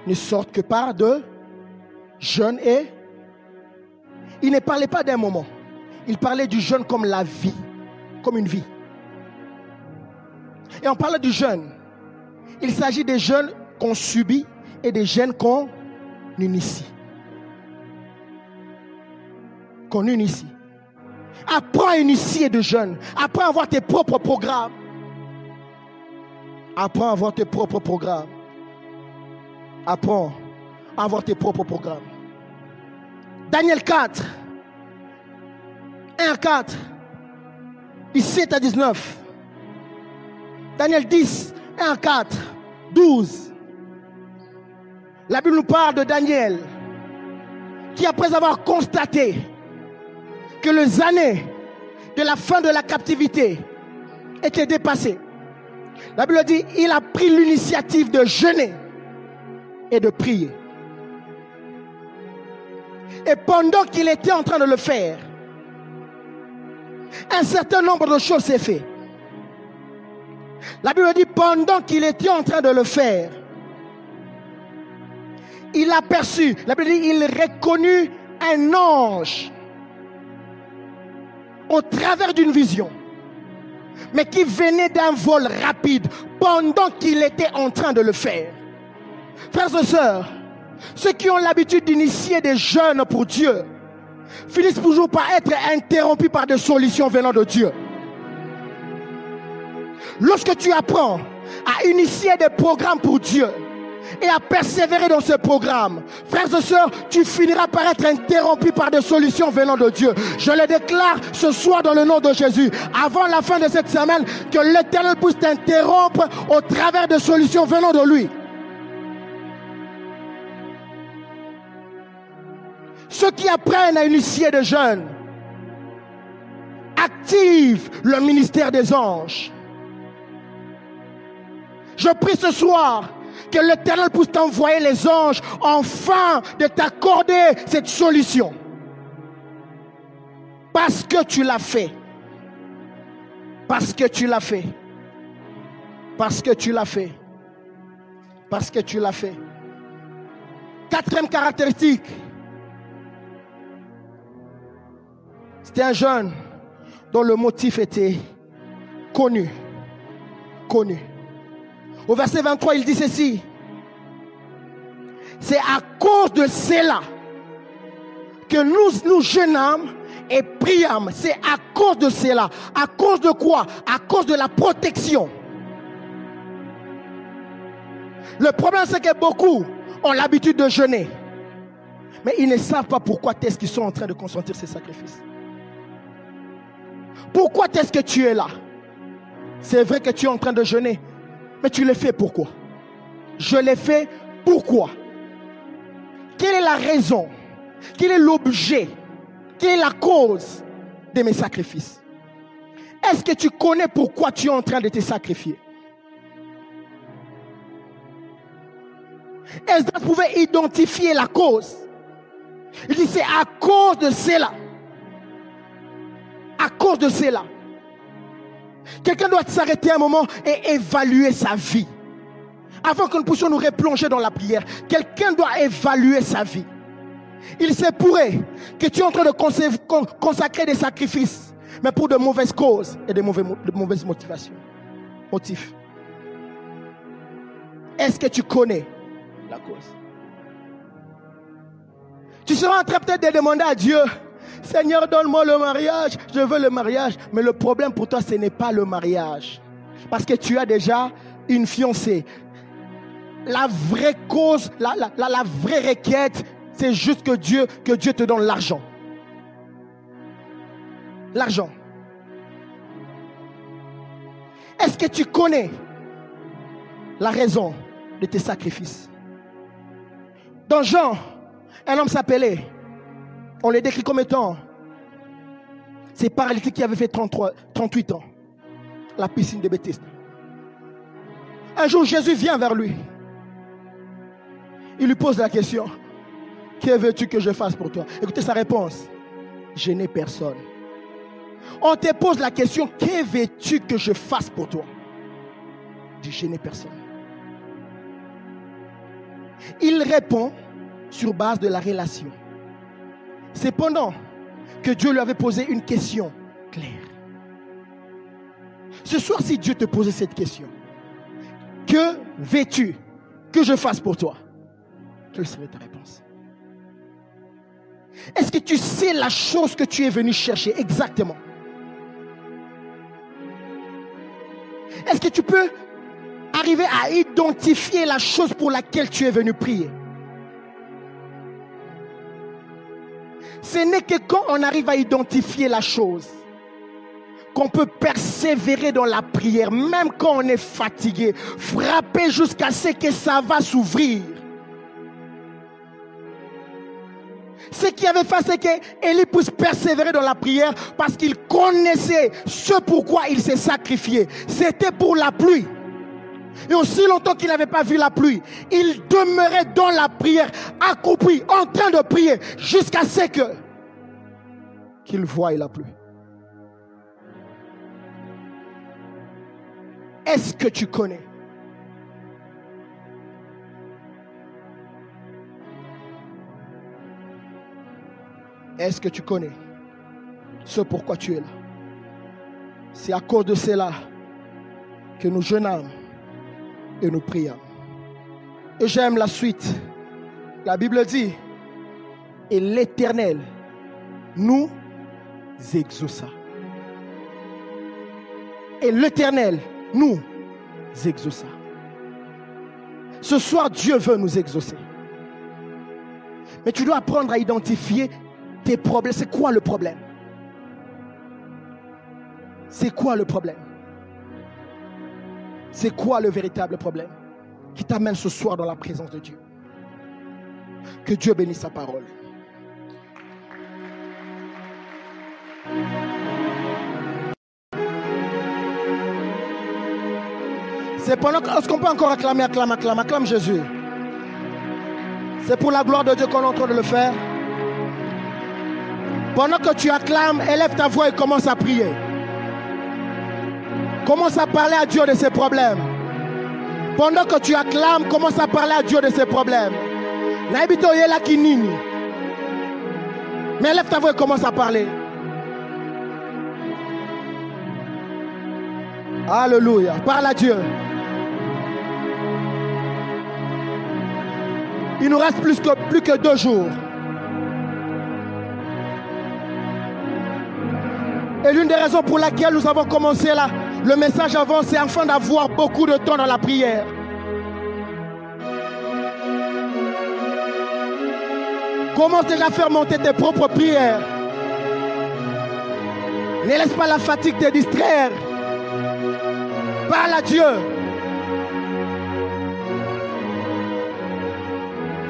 S1: ne sortent que par de jeûne et... Il ne parlait pas d'un moment. Il parlait du jeûne comme la vie, comme une vie. Et en parlant du jeûne, il s'agit des jeûnes qu'on subit et des jeûnes qu'on initie. Qu'on initie. Apprends à initier de jeûne. Apprends à avoir tes propres programmes. Apprends à avoir tes propres programmes. Apprends à avoir tes propres programmes. Daniel 4, 1 à 4, 17 à 19. Daniel 10, 1 à 4, 12. La Bible nous parle de Daniel qui, après avoir constaté que les années de la fin de la captivité étaient dépassées, la Bible dit il a pris l'initiative de jeûner et de prier. Et pendant qu'il était en train de le faire, un certain nombre de choses s'est fait. La Bible dit pendant qu'il était en train de le faire, il aperçut, la Bible dit il reconnut un ange au travers d'une vision, mais qui venait d'un vol rapide pendant qu'il était en train de le faire. Frères et sœurs, ceux qui ont l'habitude d'initier des jeûnes pour Dieu finissent toujours par être interrompus par des solutions venant de Dieu. Lorsque tu apprends à initier des programmes pour Dieu et à persévérer dans ce programme, frères et sœurs, tu finiras par être interrompu par des solutions venant de Dieu. Je le déclare ce soir dans le nom de Jésus, avant la fin de cette semaine, que l'Éternel puisse t'interrompre au travers de solutions venant de lui. Ceux qui apprennent à initier des jeunes activent le ministère des anges. Je prie ce soir que l'Éternel puisse t'envoyer les anges afin de t'accorder cette solution. Parce que tu l'as fait. Parce que tu l'as fait. Parce que tu l'as fait. Parce que tu l'as fait. Quatrième caractéristique. C'était un jeune dont le motif était connu. Connu. Au verset 23, il dit ceci. C'est à cause de cela que nous jeûnâmes et priâmes. C'est à cause de cela. À cause de quoi? À cause de la protection. Le problème, c'est que beaucoup ont l'habitude de jeûner. Mais ils ne savent pas pourquoi est-ce qu'ils sont en train de consentir ces sacrifices. Pourquoi est-ce que tu es là? C'est vrai que tu es en train de jeûner. Mais tu le fais pourquoi? Je l'ai fait pourquoi? Quelle est la raison? Quel est l'objet? Quelle est la cause de mes sacrifices? Est-ce que tu connais pourquoi tu es en train de te sacrifier? Est-ce que tu pouvais identifier la cause? Il dit c'est à cause de cela. À cause de cela. Quelqu'un doit s'arrêter un moment et évaluer sa vie. Avant que nous puissions nous replonger dans la prière, quelqu'un doit évaluer sa vie. Il se pourrait que tu es en train de consacrer des sacrifices, mais pour de mauvaises causes et de mauvaises motivations. Motifs. Est-ce que tu connais la cause? Tu seras en train peut-être de demander à Dieu, Seigneur, donne-moi le mariage, je veux le mariage. Mais le problème pour toi, ce n'est pas le mariage. Parce que tu as déjà une fiancée. la vraie cause, la vraie requête, c'est juste que Dieu te donne l'argent. L'argent. Est-ce que tu connais la raison de tes sacrifices? Dans Jean, un homme s'appelait, on le décrit comme étant ces paralytiques qui avaient fait 38 ans, la piscine de Bethesda. Un jour, Jésus vient vers lui. Il lui pose la question: que veux-tu que je fasse pour toi? Écoutez sa réponse: je n'ai personne. On te pose la question: que veux-tu que je fasse pour toi? Il dit: je n'ai personne. Il répond sur base de la relation. Cependant que Dieu lui avait posé une question claire. Ce soir, si Dieu te posait cette question: que veux-tu que je fasse pour toi? Quelle serait ta réponse? Est-ce que tu sais la chose que tu es venu chercher exactement? Est-ce que tu peux arriver à identifier la chose pour laquelle tu es venu prier? Ce n'est que quand on arrive à identifier la chose qu'on peut persévérer dans la prière, même quand on est fatigué, frapper jusqu'à ce que ça va s'ouvrir. Ce qui avait fait, c'est qu'Élie puisse persévérer dans la prière parce qu'il connaissait ce pourquoi il s'est sacrifié. C'était pour la pluie. Et aussi longtemps qu'il n'avait pas vu la pluie, il demeurait dans la prière, accroupi, en train de prier, jusqu'à ce qu'il voie la pluie. Est-ce que tu connais? Est-ce que tu connais ce pourquoi tu es là? C'est à cause de cela que nous jeûnons et nous prions. Et j'aime la suite. La Bible dit: et l'Éternel nous exauça. Et l'Éternel nous exauça. Ce soir, Dieu veut nous exaucer. Mais tu dois apprendre à identifier tes problèmes. C'est quoi le problème? C'est quoi le problème? C'est quoi le véritable problème qui t'amène ce soir dans la présence de Dieu? Que Dieu bénisse sa parole. C'est pendant que, est-ce qu'on peut encore acclamer, acclame Jésus. C'est pour la gloire de Dieu qu'on est en train de le faire. Pendant que tu acclames, élève ta voix et commence à prier. Commence à parler à Dieu de ses problèmes. Pendant que tu acclames, commence à parler à Dieu de ses problèmes. Naibito yela kinini. Mais élève ta voix et commence à parler. Alléluia. Parle à Dieu. Il nous reste plus que 2 jours. Et l'une des raisons pour laquelle nous avons commencé là, le message avant, c'est afin d'avoir beaucoup de temps dans la prière. Commence déjà à faire monter tes propres prières. Ne laisse pas la fatigue te distraire. Parle à Dieu.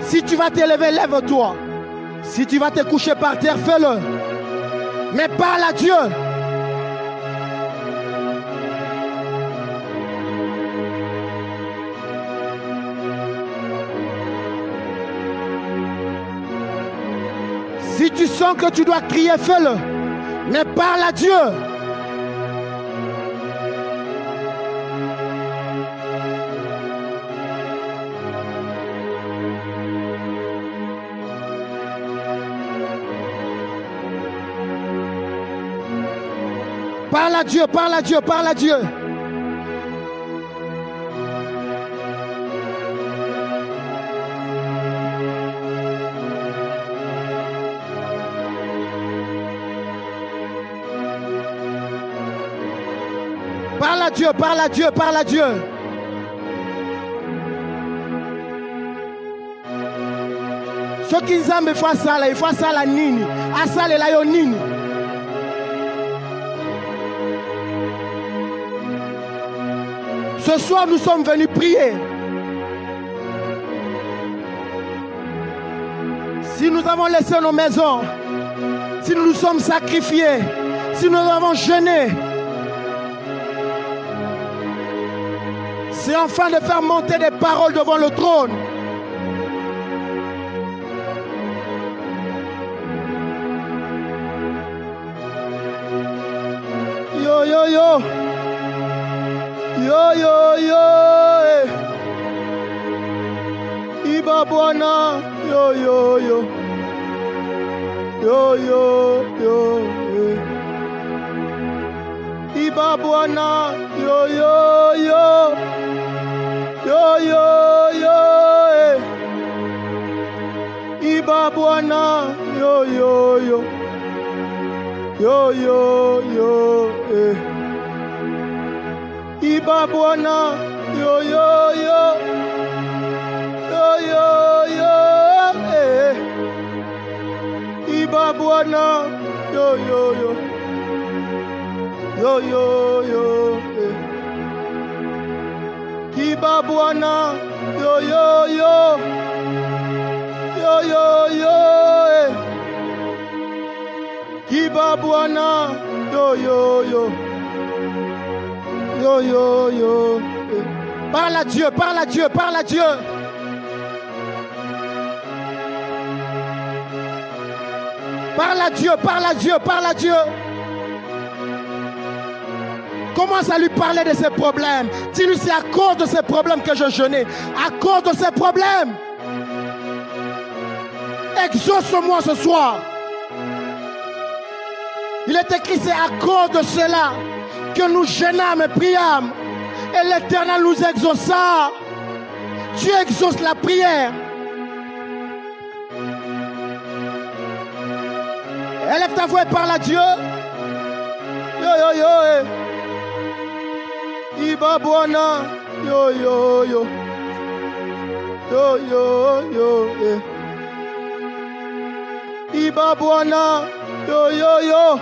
S1: Si tu vas t'élever, lève-toi. Si tu vas te coucher par terre, fais-le. Mais parle à Dieu. Si tu sens que tu dois crier, fais-le. Mais parle à Dieu. Parle à Dieu, parle à Dieu, parle à Dieu. Parle à Dieu, parle à Dieu, parle à Dieu. Ce qui nzambe faut ça là, il faut ça la nini. Asale la yo nini. Ce soir, nous sommes venus prier. Si nous avons laissé nos maisons, si nous nous sommes sacrifiés, si nous avons jeûné, c'est enfin de faire monter des paroles devant le trône. Yo, yo, yo. Yo, yo, yo. Iba Bwana. Yo, yo, yo. Yo, yo, yo. Iba Bwana. Yo, yo, yo. Yo, yo, yo. Iba Bwana. Yo, yo, yo. Yo, yo, yo. Iba Bwana. Yo, yo, yo. Yo, yo, yo. Iba Bwana. Yo, yo, yo. Yo, yo, yo. Iba Bwana. Yo, yo, yo. Yo, yo, yo. Iba Bwana. Yo, yo, yo. Yo, yo, yo. Parle à Dieu, parle à Dieu, parle à Dieu. Parle à Dieu, parle à Dieu, parle à Dieu. Commence à lui parler de ses problèmes. Dis-lui, c'est à cause de ces problèmes que je jeûnais. À cause de ces problèmes. Exauce-moi ce soir. Il est écrit, c'est à cause de cela que nous jeûnâmes et priâmes. Et l'Éternel nous exauça. Tu exauces la prière. Élève ta voix et parle à Dieu. Yo, yo, yo, Iba Bwana. Yo, yo, yo. Yo, yo, yo, Iba Bwana. Yo, yo, yo.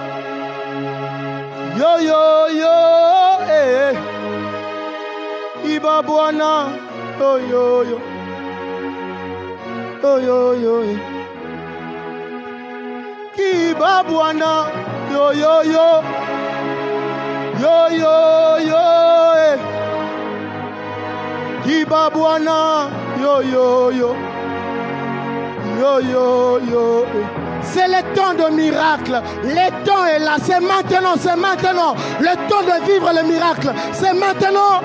S1: Yo, yo, yo, Iba Bwana. Yo, yo, yo. Yo, yo, yo, Iba Bwana. Yo, yo, yo. Yo, yo, yo, Iba Bwana. Yo, yo, yo. Yo, yo, yo. C'est le temps de miracle. Le temps est là. C'est maintenant, c'est maintenant. Le temps de vivre le miracle. C'est maintenant.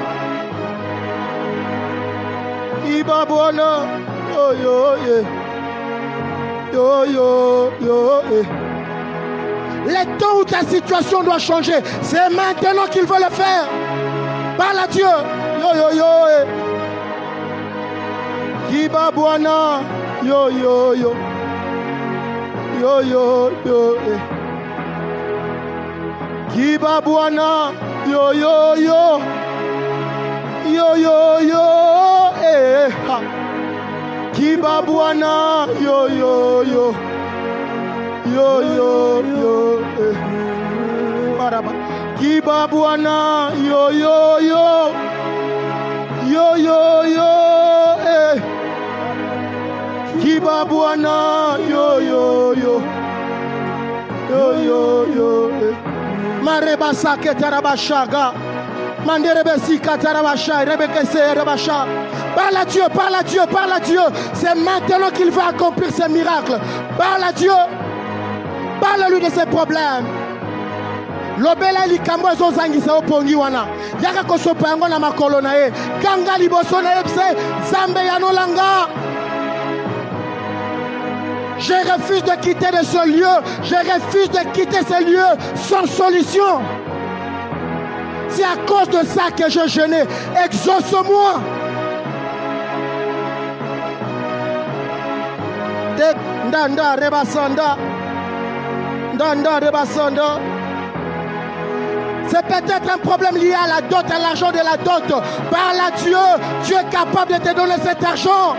S1: Iba Bwana. Yo, yo, yo, yo, yo. Le temps où ta situation doit changer, c'est maintenant qu'il veut le faire. Parle à Dieu. Yo, yo, yo. Iba Bwana. Yo, yo, yo. Yo, yo, yo. Iba Bwana. Yo, yo, yo. Yo, yo, yo. Iba Bwana. Yo, yo, yo. Yo, yo, yo. Iba Bwana. Yo, yo, yo. Yo, yo, yo. Iba Bwana. Yo, yo, yo. Yo, yo, yo. Mareba sake tarabashaga. Manderebe sika tarabasha. Rebeke se rebasha. Parle à Dieu, parle à Dieu, parle à Dieu. C'est maintenant qu'il va accomplir ses miracles. Parle à Dieu. Parle-lui de ses problèmes. Lobela likambo ezozangisa opongi wana. Yaka kosopa yango na makolo na ye. Kanga liboso na ye pse Zambe yanolanga. Je refuse de quitter de ce lieu. Je refuse de quitter ce lieu sans solution. C'est à cause de ça que je jeûnais. Exauce-moi. Ndanda rebasanda. Ndanda rebasanda. C'est peut-être un problème lié à la dot, à l'argent de la dot. Parle à Dieu. Dieu est capable de te donner cet argent.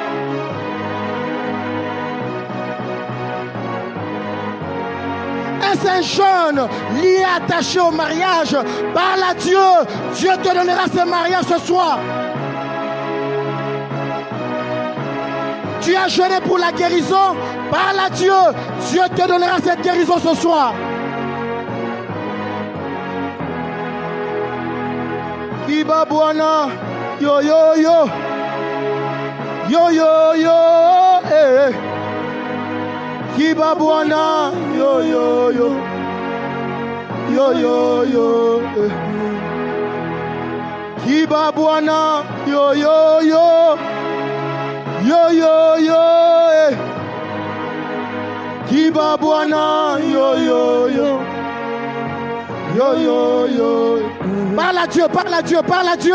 S1: es un jeune lié, attaché au mariage, parle à Dieu. Dieu te donnera ce mariage ce soir. Tu as jeûné pour la guérison, parle à Dieu. Dieu te donnera cette guérison ce soir. Kiba Bwana, yo yo yo, yo yo yo, eh. Kiba Bwana, yo yo yo, yo yo yo, eh. Kiba Bwana, yo yo yo, yo yo yo, eh. Kiba Bwana, yo yo yo, yo yo yo. Parle à Dieu, parle à Dieu, parle à Dieu.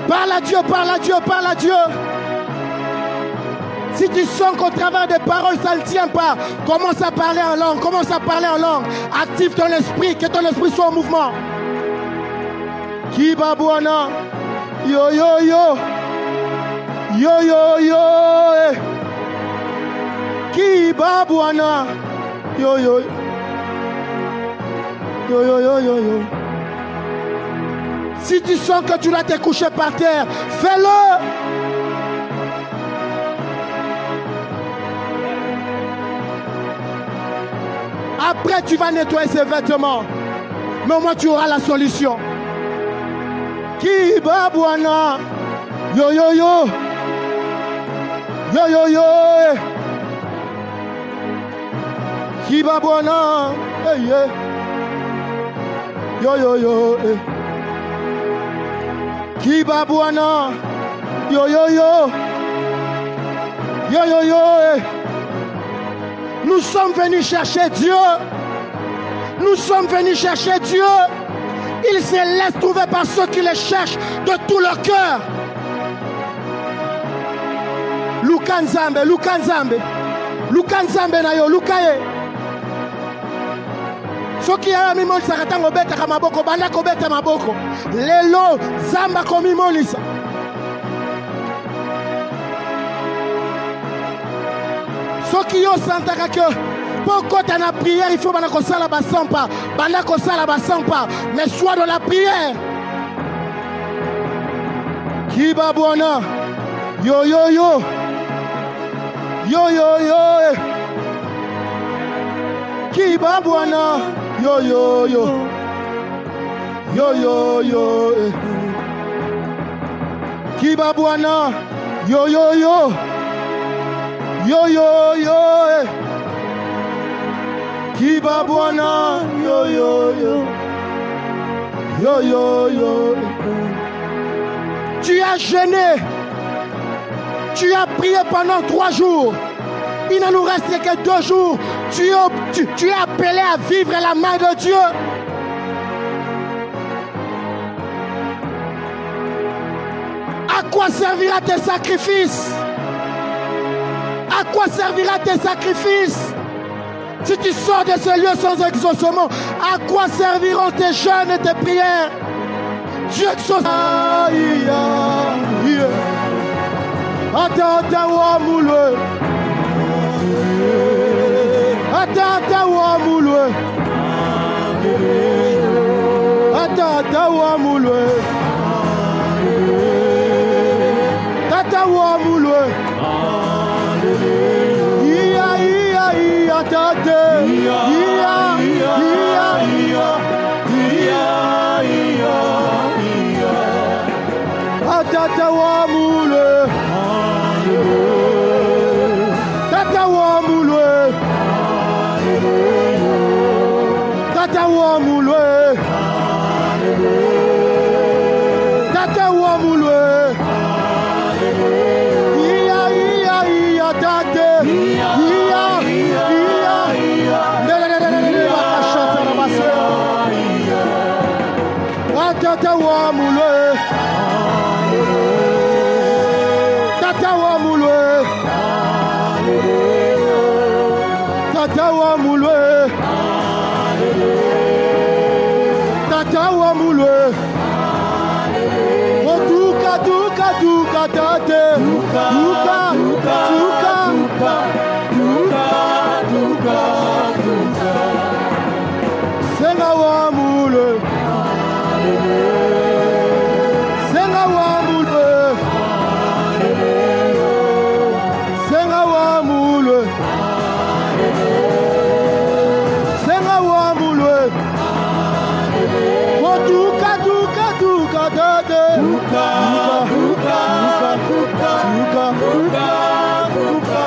S1: Parle à Dieu, parle à Dieu, parle à Dieu. Si tu sens qu'au travers des paroles, ça ne tient pas, commence à parler en langue, commence à parler en langue. Active ton esprit, que ton esprit soit en mouvement. Kiba Bwana, yo yo yo, yo yo yo, eh. Kiba Bwana, yo yo. Yo, yo, yo, yo, yo. Si tu sens que tu dois te coucher par terre, fais-le. Après, tu vas nettoyer ses vêtements. Mais au moins, tu auras la solution. Kiba Bwana. Yo, yo, yo. Yo, yo, yo. Kiba Bwana. Hey, yeah. Yo yo yo, eh. Kiba Bwana, yo yo yo, yo yo yo, eh. Nous sommes venus chercher Dieu. Nous sommes venus chercher Dieu. Il se laisse trouver par ceux qui le cherchent de tout leur cœur. Lukanzambe, Lukanzambe, Lukanzambe na yo, Lukaye. Soki ya mimoli sakata ngobeta kama boko banda kobeta maboko lelo zamba komimolisa soki yo santaka que pourquoi tu na prière il faut banda ko sala ba sampa banda ko sala ba sampa mais sois dans la prière. Kiba Bwana, yo yo yo, yo yo yo, Kiba Bwana. Yo yo yo, yo yo yo, eh. Kiba Bwana, yo yo yo, yo yo yo, eh. Kiba Bwana, yo yo yo, yo yo yo. Tu as jeûné, tu as prié pendant 3 jours. Il ne nous reste que 2 jours. Tu es appelé à vivre la main de Dieu. À quoi servira tes sacrifices? À quoi servira tes sacrifices? Si tu sors de ce lieu sans exaucement, à quoi serviront tes jeûnes et tes prières? Dieu exauce. Atata wa mulwe, atata wa mulwe, tata wa mulwe, iya iya iya tate, iya iya iya iya iya iya, atata wa mulwe, tata wa mulwe. Tata wa mulwe, tata wa mulwe, iya iya iya tate, iya iya iya, bakashata na base, tata wa mulwe, tata wa mulwe, tata wa mulwe. Tata wa mulwe, oh tuka tuka tuka tate, tuka tuka tuka tuka tuka. Senga wa mule. Senga wa mule. Senga wa mule. Senga wa mule. Oh duka duka duka dade. Duka duka duka duka duka duka.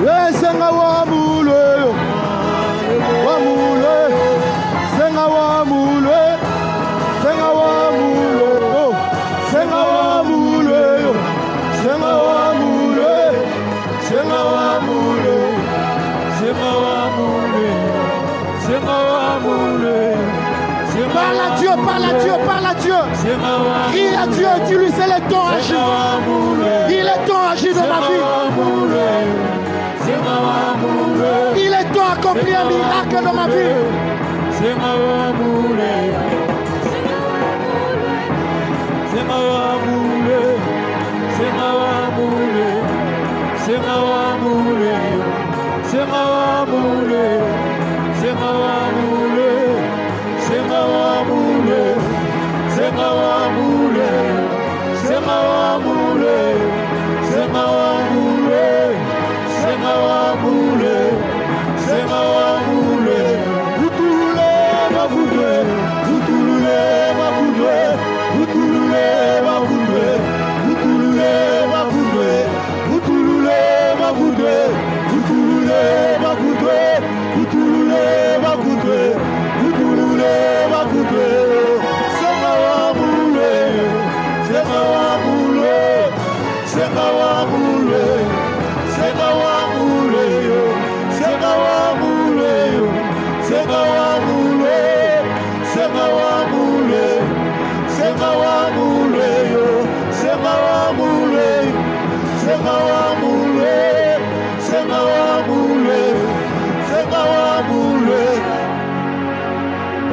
S1: Yeah, senga wa mule. Wa mule. Senga wa mule. Senga wa mule. Oh, senga wa mule. Senga wa mule. Senga wa mule. Senga wa mule. Senga wa mule. Parle à Dieu, parle à Dieu, parle à Dieu. Crie à Dieu, dis-lui c'est le temps agir. Il est temps agir dans ma vie. Il est temps d'accomplir un miracle dans ma vie.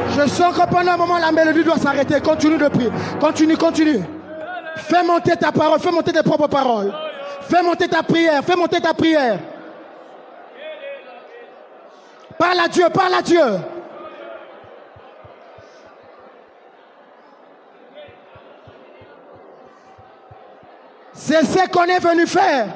S1: Je sens que pendant un moment la mélodie doit s'arrêter. Continue de prier. Continue, continue. Fais monter ta parole, fais monter tes propres paroles. Fais monter ta prière, fais monter ta prière. Parle à Dieu, parle à Dieu. C'est ce qu'on est venu faire.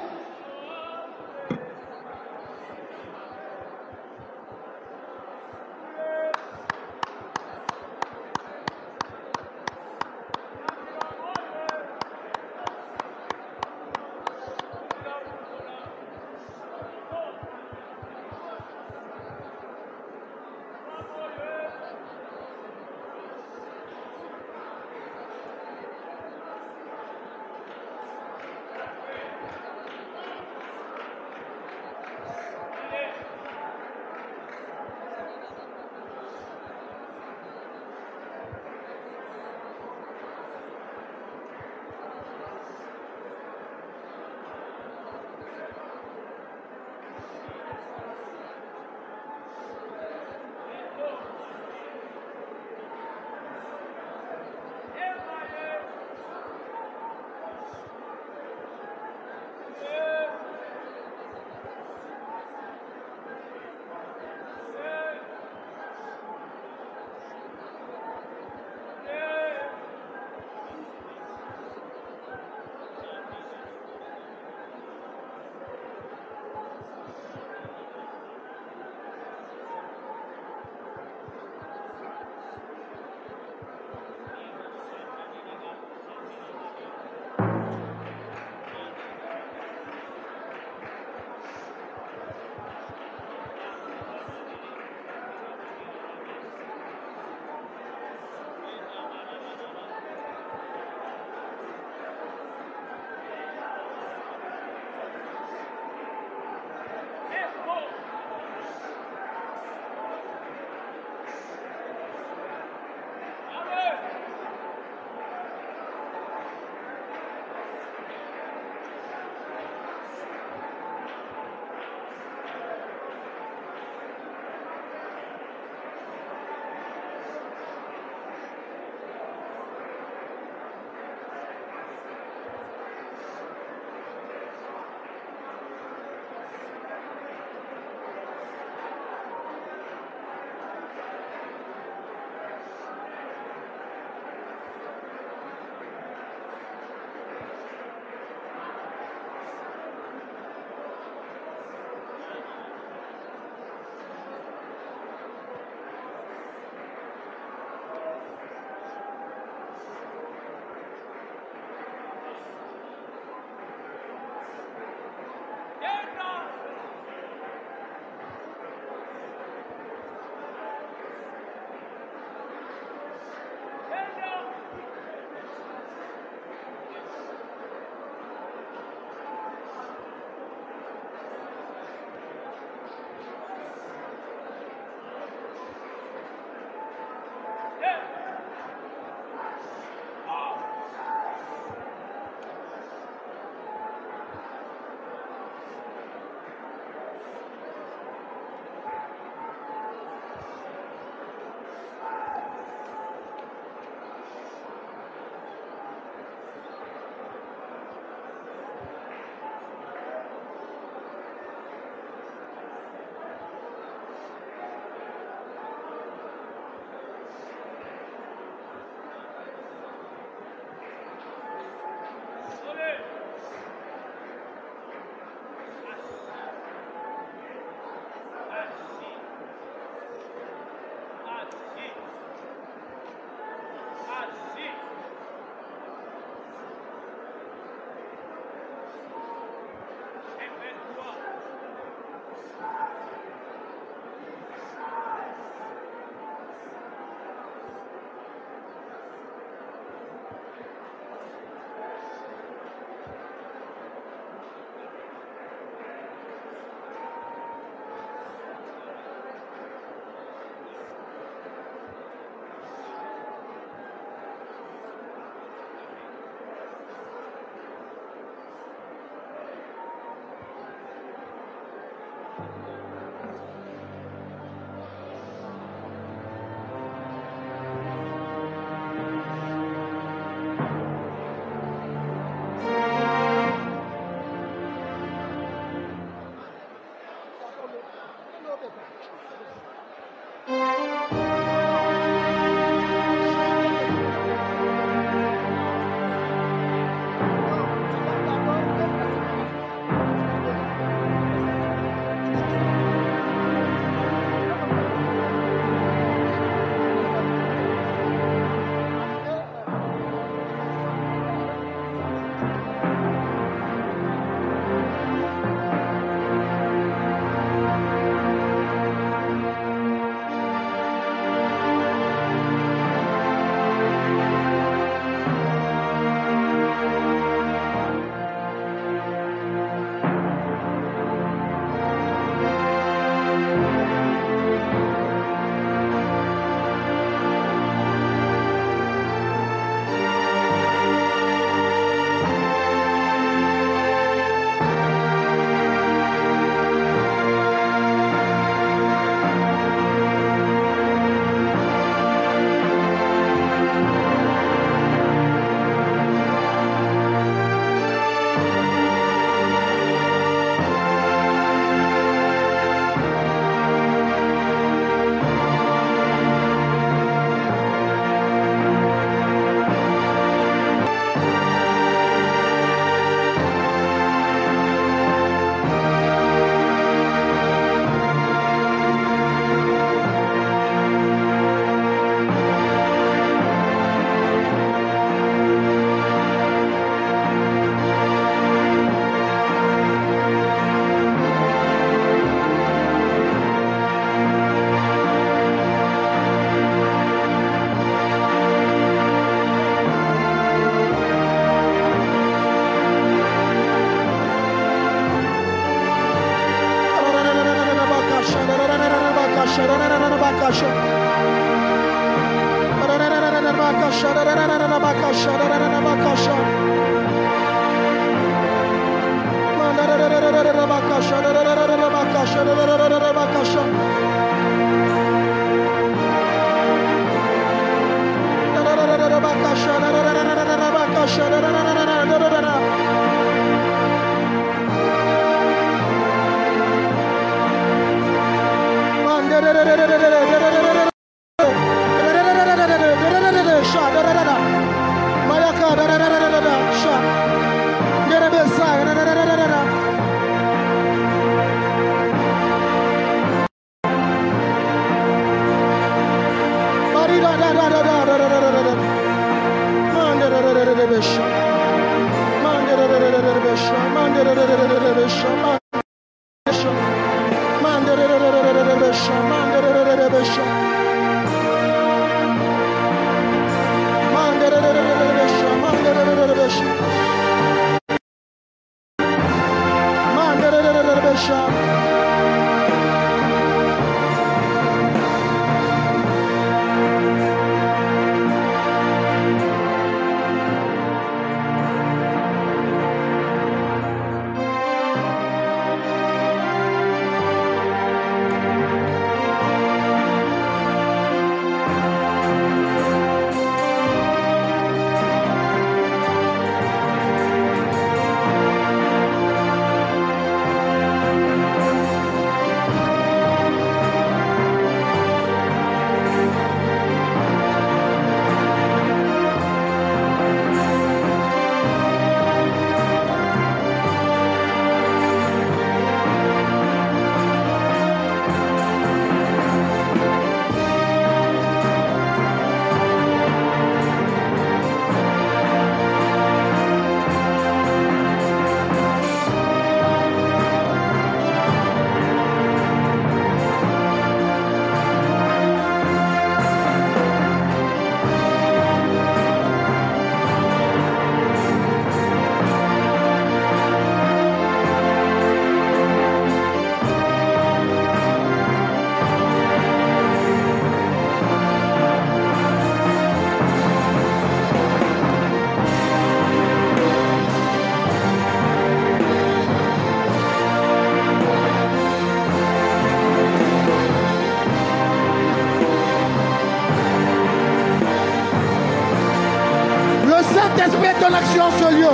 S1: Saint-Esprit est en action en ce lieu.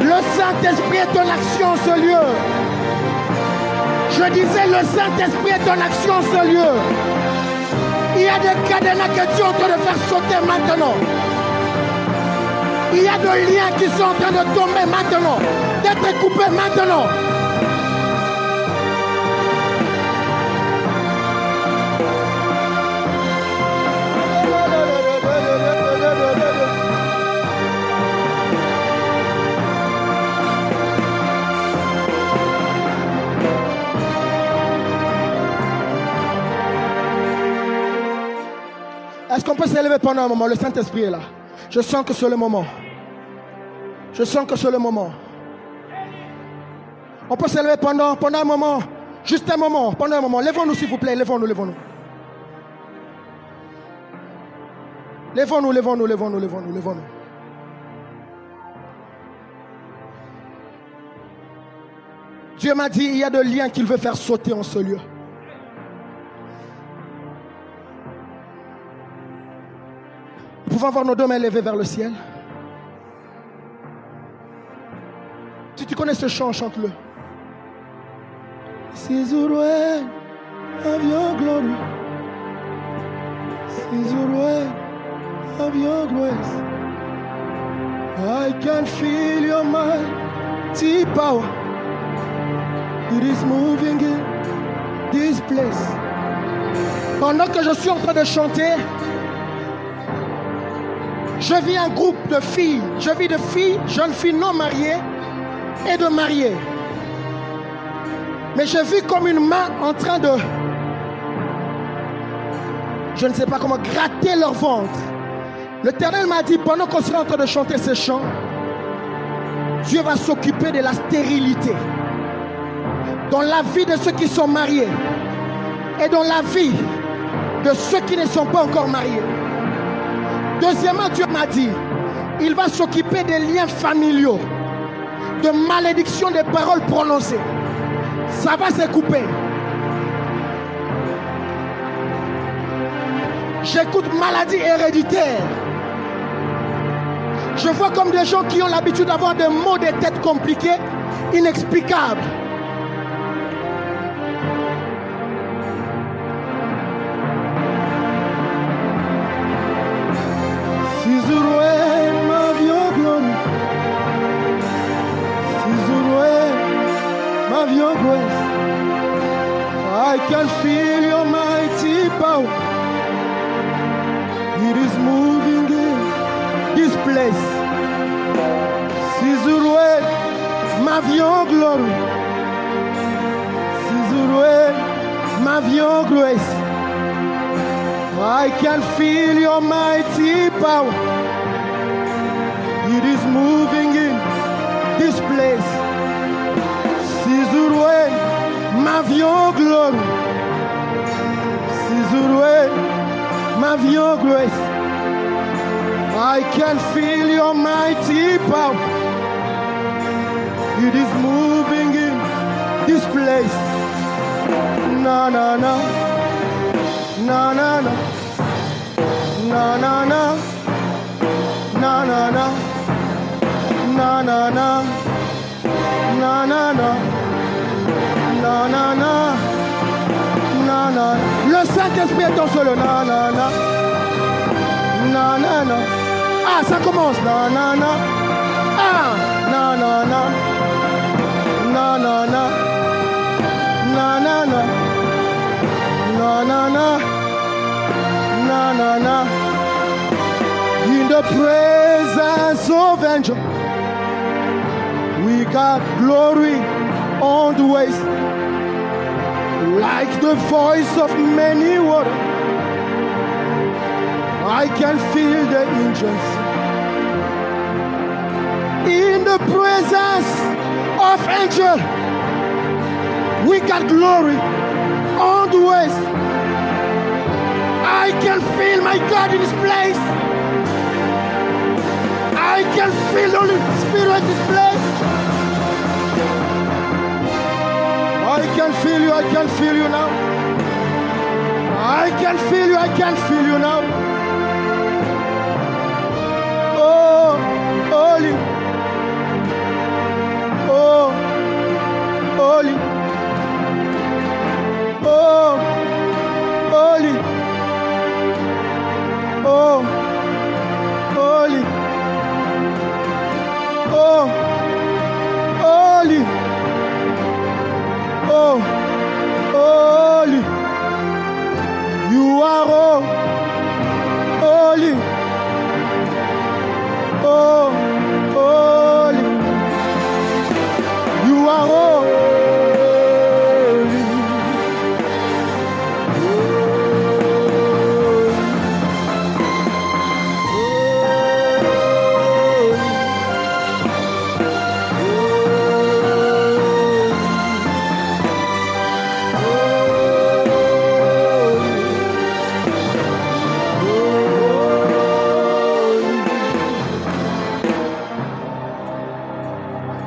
S1: Le Saint-Esprit est en action en ce lieu. Je disais, le Saint-Esprit est en action en ce lieu. Il y a des cadenas que Dieu est en train de faire sauter maintenant. Il y a des liens qui sont en train de tomber maintenant, d'être coupés maintenant. Est-ce qu'on peut s'élever pendant un moment? Le Saint-Esprit est là. Je sens que c'est le moment. Je sens que c'est le moment. On peut s'élever pendant un moment. Juste un moment. Pendant un moment. Lèvons-nous s'il vous plaît. Lèvons-nous, lèvons-nous. Lèvons-nous, lèvons-nous, lèvons-nous, lèvons-nous, lèvons-nous. Dieu m'a dit, il y a des liens qu'il veut faire sauter en ce lieu. Nous pouvons avoir nos deux mains levées vers le ciel. Si tu connais ce chant, chante-le. This is the way of your glory. This is the way of your grace. I can feel your mighty power. It is moving in this place. Pendant que je suis en train de chanter, je vis un groupe de filles. Je vis de filles, jeunes filles non mariées et de mariées. Mais je vis comme une main en train de, je ne sais pas comment, gratter leur ventre. L'Éternel m'a dit, pendant qu'on sera en train de chanter ces chants, Dieu va s'occuper de la stérilité dans la vie de ceux qui sont mariés. et dans la vie de ceux qui ne sont pas encore mariés. Deuxièmement, Dieu m'a dit, il va s'occuper des liens familiaux, de malédiction des paroles prononcées. Ça va se couper. J'écoute maladie héréditaire. Je vois comme des gens qui ont l'habitude d'avoir des maux de tête compliqués, inexplicables. I can feel your mighty power. It is moving in this place. Sizurué, ma vie en glory. Sizurué, ma vie en grace. I can feel your mighty power. It is moving in this place. Sizurué, ma vie en glory. Sizurué, ma vie en grace. I can feel your mighty power. It is moving in this place. Na na na, na na na, na na na, na na na, na na na, na na na. Na, na, na, na, na. Le Saint-Esprit est en solo. Na, na, na. Na, na, na. Ah, ça commence. Na, na, na. Ah, na, na, na. Na, na, na. Na, na, na. Na, na, na. Na, na, na. In the presence of angels, we got glory on the ways. Like the voice of many waters, I can feel the angels. In the presence of angels, we got glory on the ways. I can feel my God in this place. I can feel the Holy Spirit in this place. I can feel you, I can feel you now. I can feel you, I can feel you now. Oh, holy. Oh, holy. Oh, holy. Oh, holy. Oh, holy. Oh, holy, you are all holy. Oh, holy, you are all holy.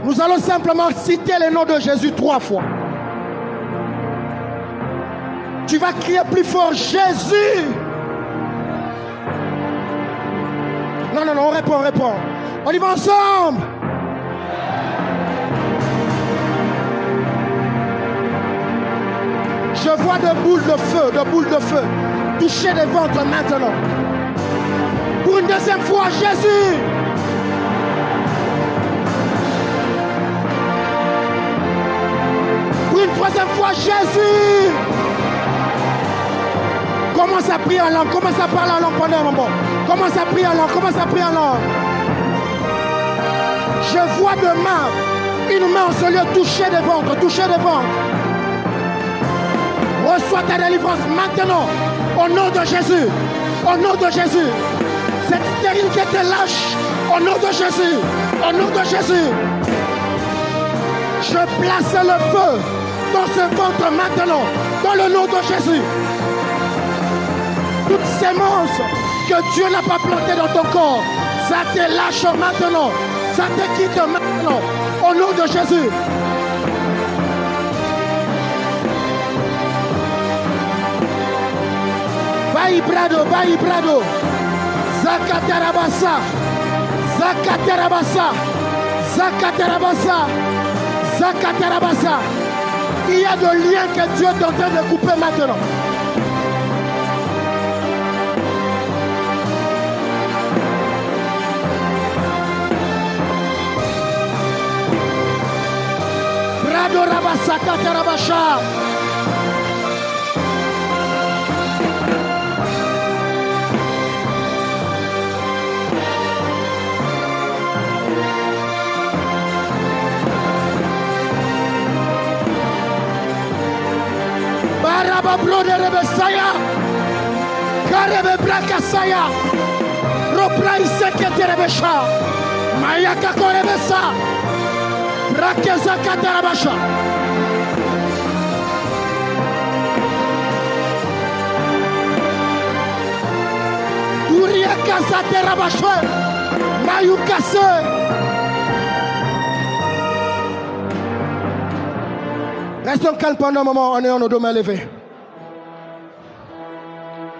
S1: Nous allons simplement citer le nom de Jésus 3 fois. Tu vas crier plus fort, Jésus. Non, non, non, on répond, on répond. On y va ensemble. Je vois des boules de feu, toucher les ventres maintenant. Pour une deuxième fois, Jésus. Pour une troisième fois, Jésus. Commence à prier en langue, commence à parler en langue pendant un moment. Commence à prier en langue, commence à prier en langue. Je vois de une main en ce lieu toucher des ventres, toucher des ventres. Reçois ta délivrance maintenant, au nom de Jésus. Au nom de Jésus. Cette stérilité te lâche, au nom de Jésus. Au nom de Jésus. Je place le feu dans ce ventre maintenant, dans le nom de Jésus. Toute sémence que Dieu n'a pas plantée dans ton corps, ça te lâche maintenant, ça te quitte maintenant, au nom de Jésus. Baï brado, Zakatarabasa, Zakatarabasa, Zakatarabasa, Zakatarabasa. Il y a de liens que Dieu est en train de couper maintenant. Brado Rabasa, Katarabasha. Brode Rebesaya, Karebe Brakasaya, Ropla Isekete Rebesha, Mayaka Korebesa, Brakeza Katarabasha. Duria Kasate Rabashe, Mayukase. Restons calmes pendant un moment en ayant nos deux mains levées.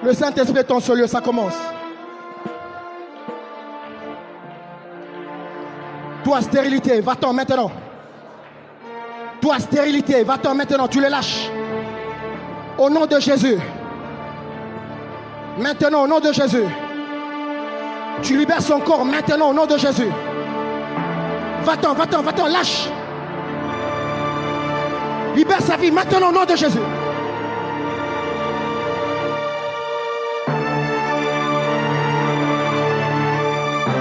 S1: Le Saint-Esprit est en ce lieu, ça commence. Toi, stérilité, va-t'en maintenant. Toi, stérilité, va-t'en maintenant, tu les lâches. Au nom de Jésus. Maintenant, au nom de Jésus. Tu libères son corps maintenant, au nom de Jésus. Va-t'en, va-t'en, va-t'en, lâche. Libère sa vie maintenant, au nom de Jésus.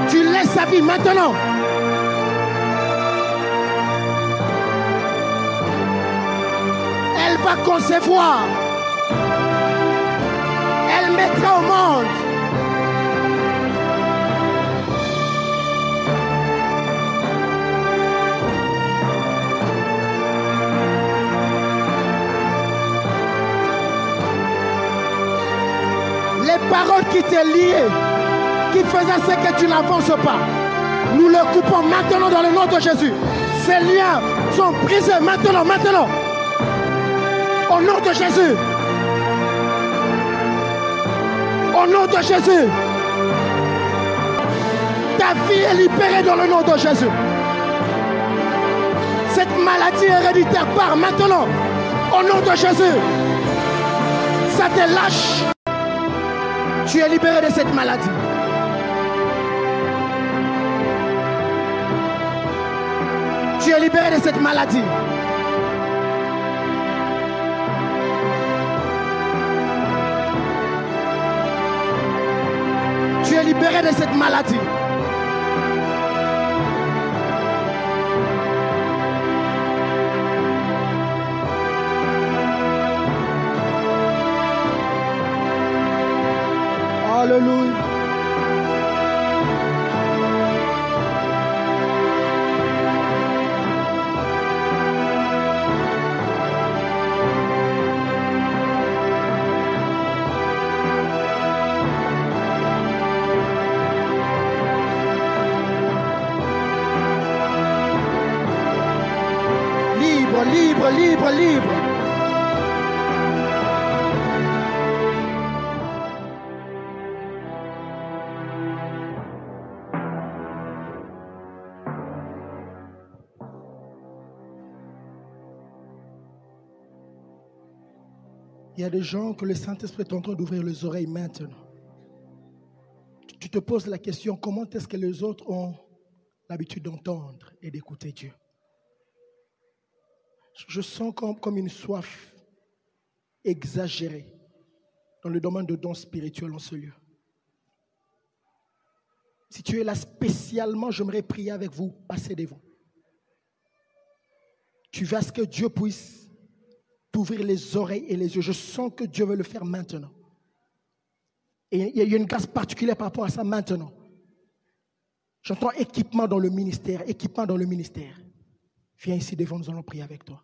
S1: Tu laisses sa vie maintenant. Elle va concevoir. Elle mettra au monde. Les paroles qui t'est liées, qui faisait ce que tu n'avances pas. Nous le coupons maintenant dans le nom de Jésus. Ces liens sont brisés maintenant, maintenant. Au nom de Jésus. Au nom de Jésus. Ta vie est libérée dans le nom de Jésus. Cette maladie héréditaire part maintenant. Au nom de Jésus. Ça te lâche. Tu es libéré de cette maladie. Tu es libéré de cette maladie. Tu es libéré de cette maladie. Alléluia. Libre, libre, libre. Il y a des gens que le Saint-Esprit est en train d'ouvrir les oreilles maintenant. Tu te poses la question, comment est-ce que les autres ont l'habitude d'entendre et d'écouter Dieu? Je sens comme une soif exagérée dans le domaine de dons spirituels en ce lieu. Si tu es là spécialement, j'aimerais prier avec vous, passer devant. Tu veux à ce que Dieu puisse t'ouvrir les oreilles et les yeux. Je sens que Dieu veut le faire maintenant. Et il y a une grâce particulière par rapport à ça maintenant. J'entends équipement dans le ministère, équipement dans le ministère. Viens ici devant, nous allons prier avec toi.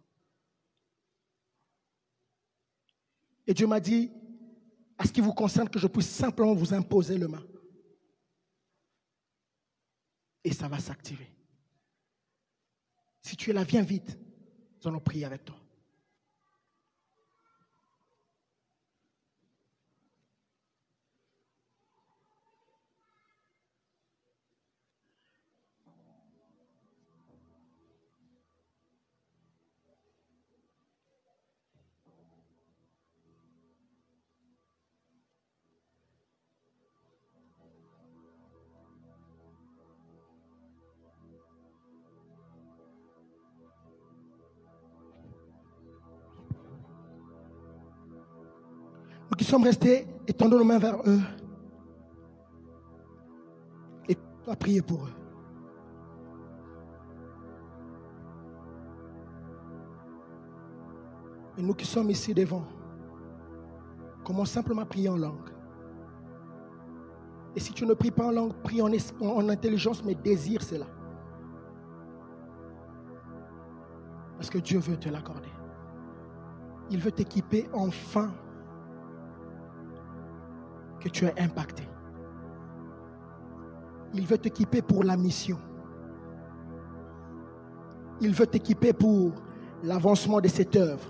S1: Et Dieu m'a dit, à ce qui vous concerne, que je puisse simplement vous imposer le main. Et ça va s'activer. Si tu es là, viens vite. Nous allons prier avec toi. Nous qui sommes restés, étendons nos mains vers eux. Et toi, prier pour eux. Et nous qui sommes ici devant, commence simplement à prier en langue. Et si tu ne pries pas en langue, prie en intelligence, mais désire cela. Parce que Dieu veut te l'accorder. Il veut t'équiper enfin que tu es impacté. Il veut t'équiper pour la mission. Il veut t'équiper pour l'avancement de cette œuvre.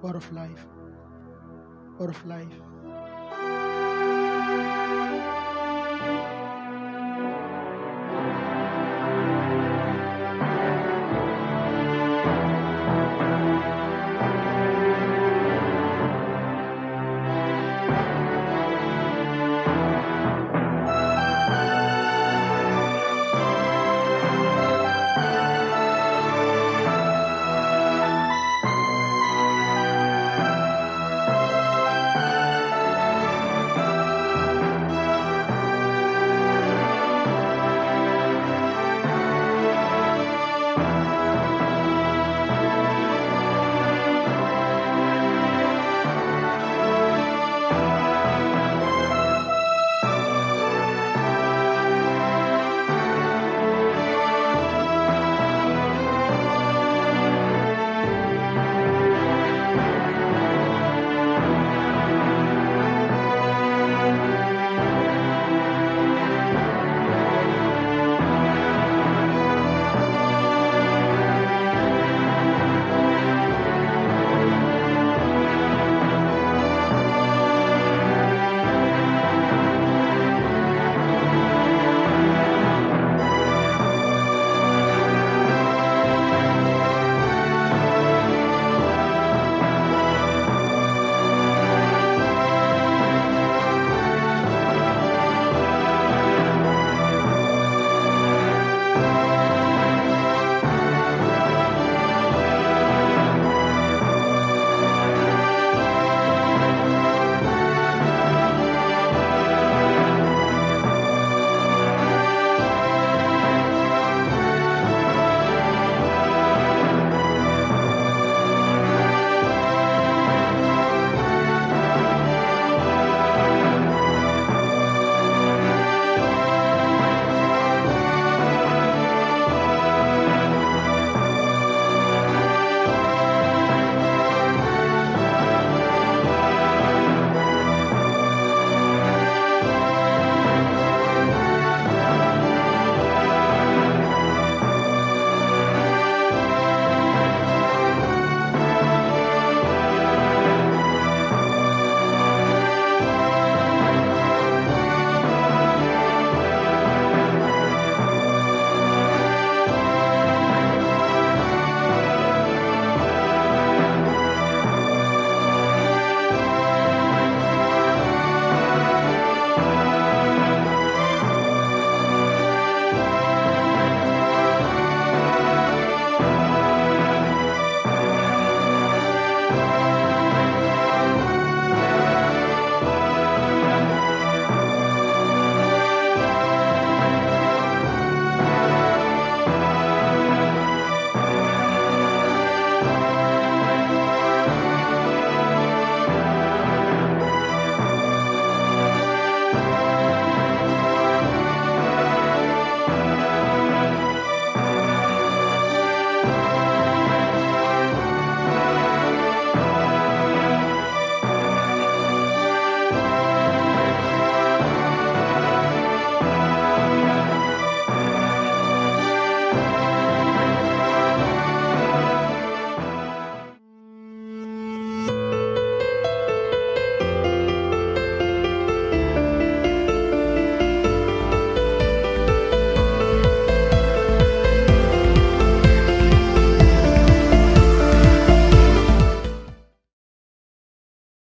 S1: Word of life. Word of life.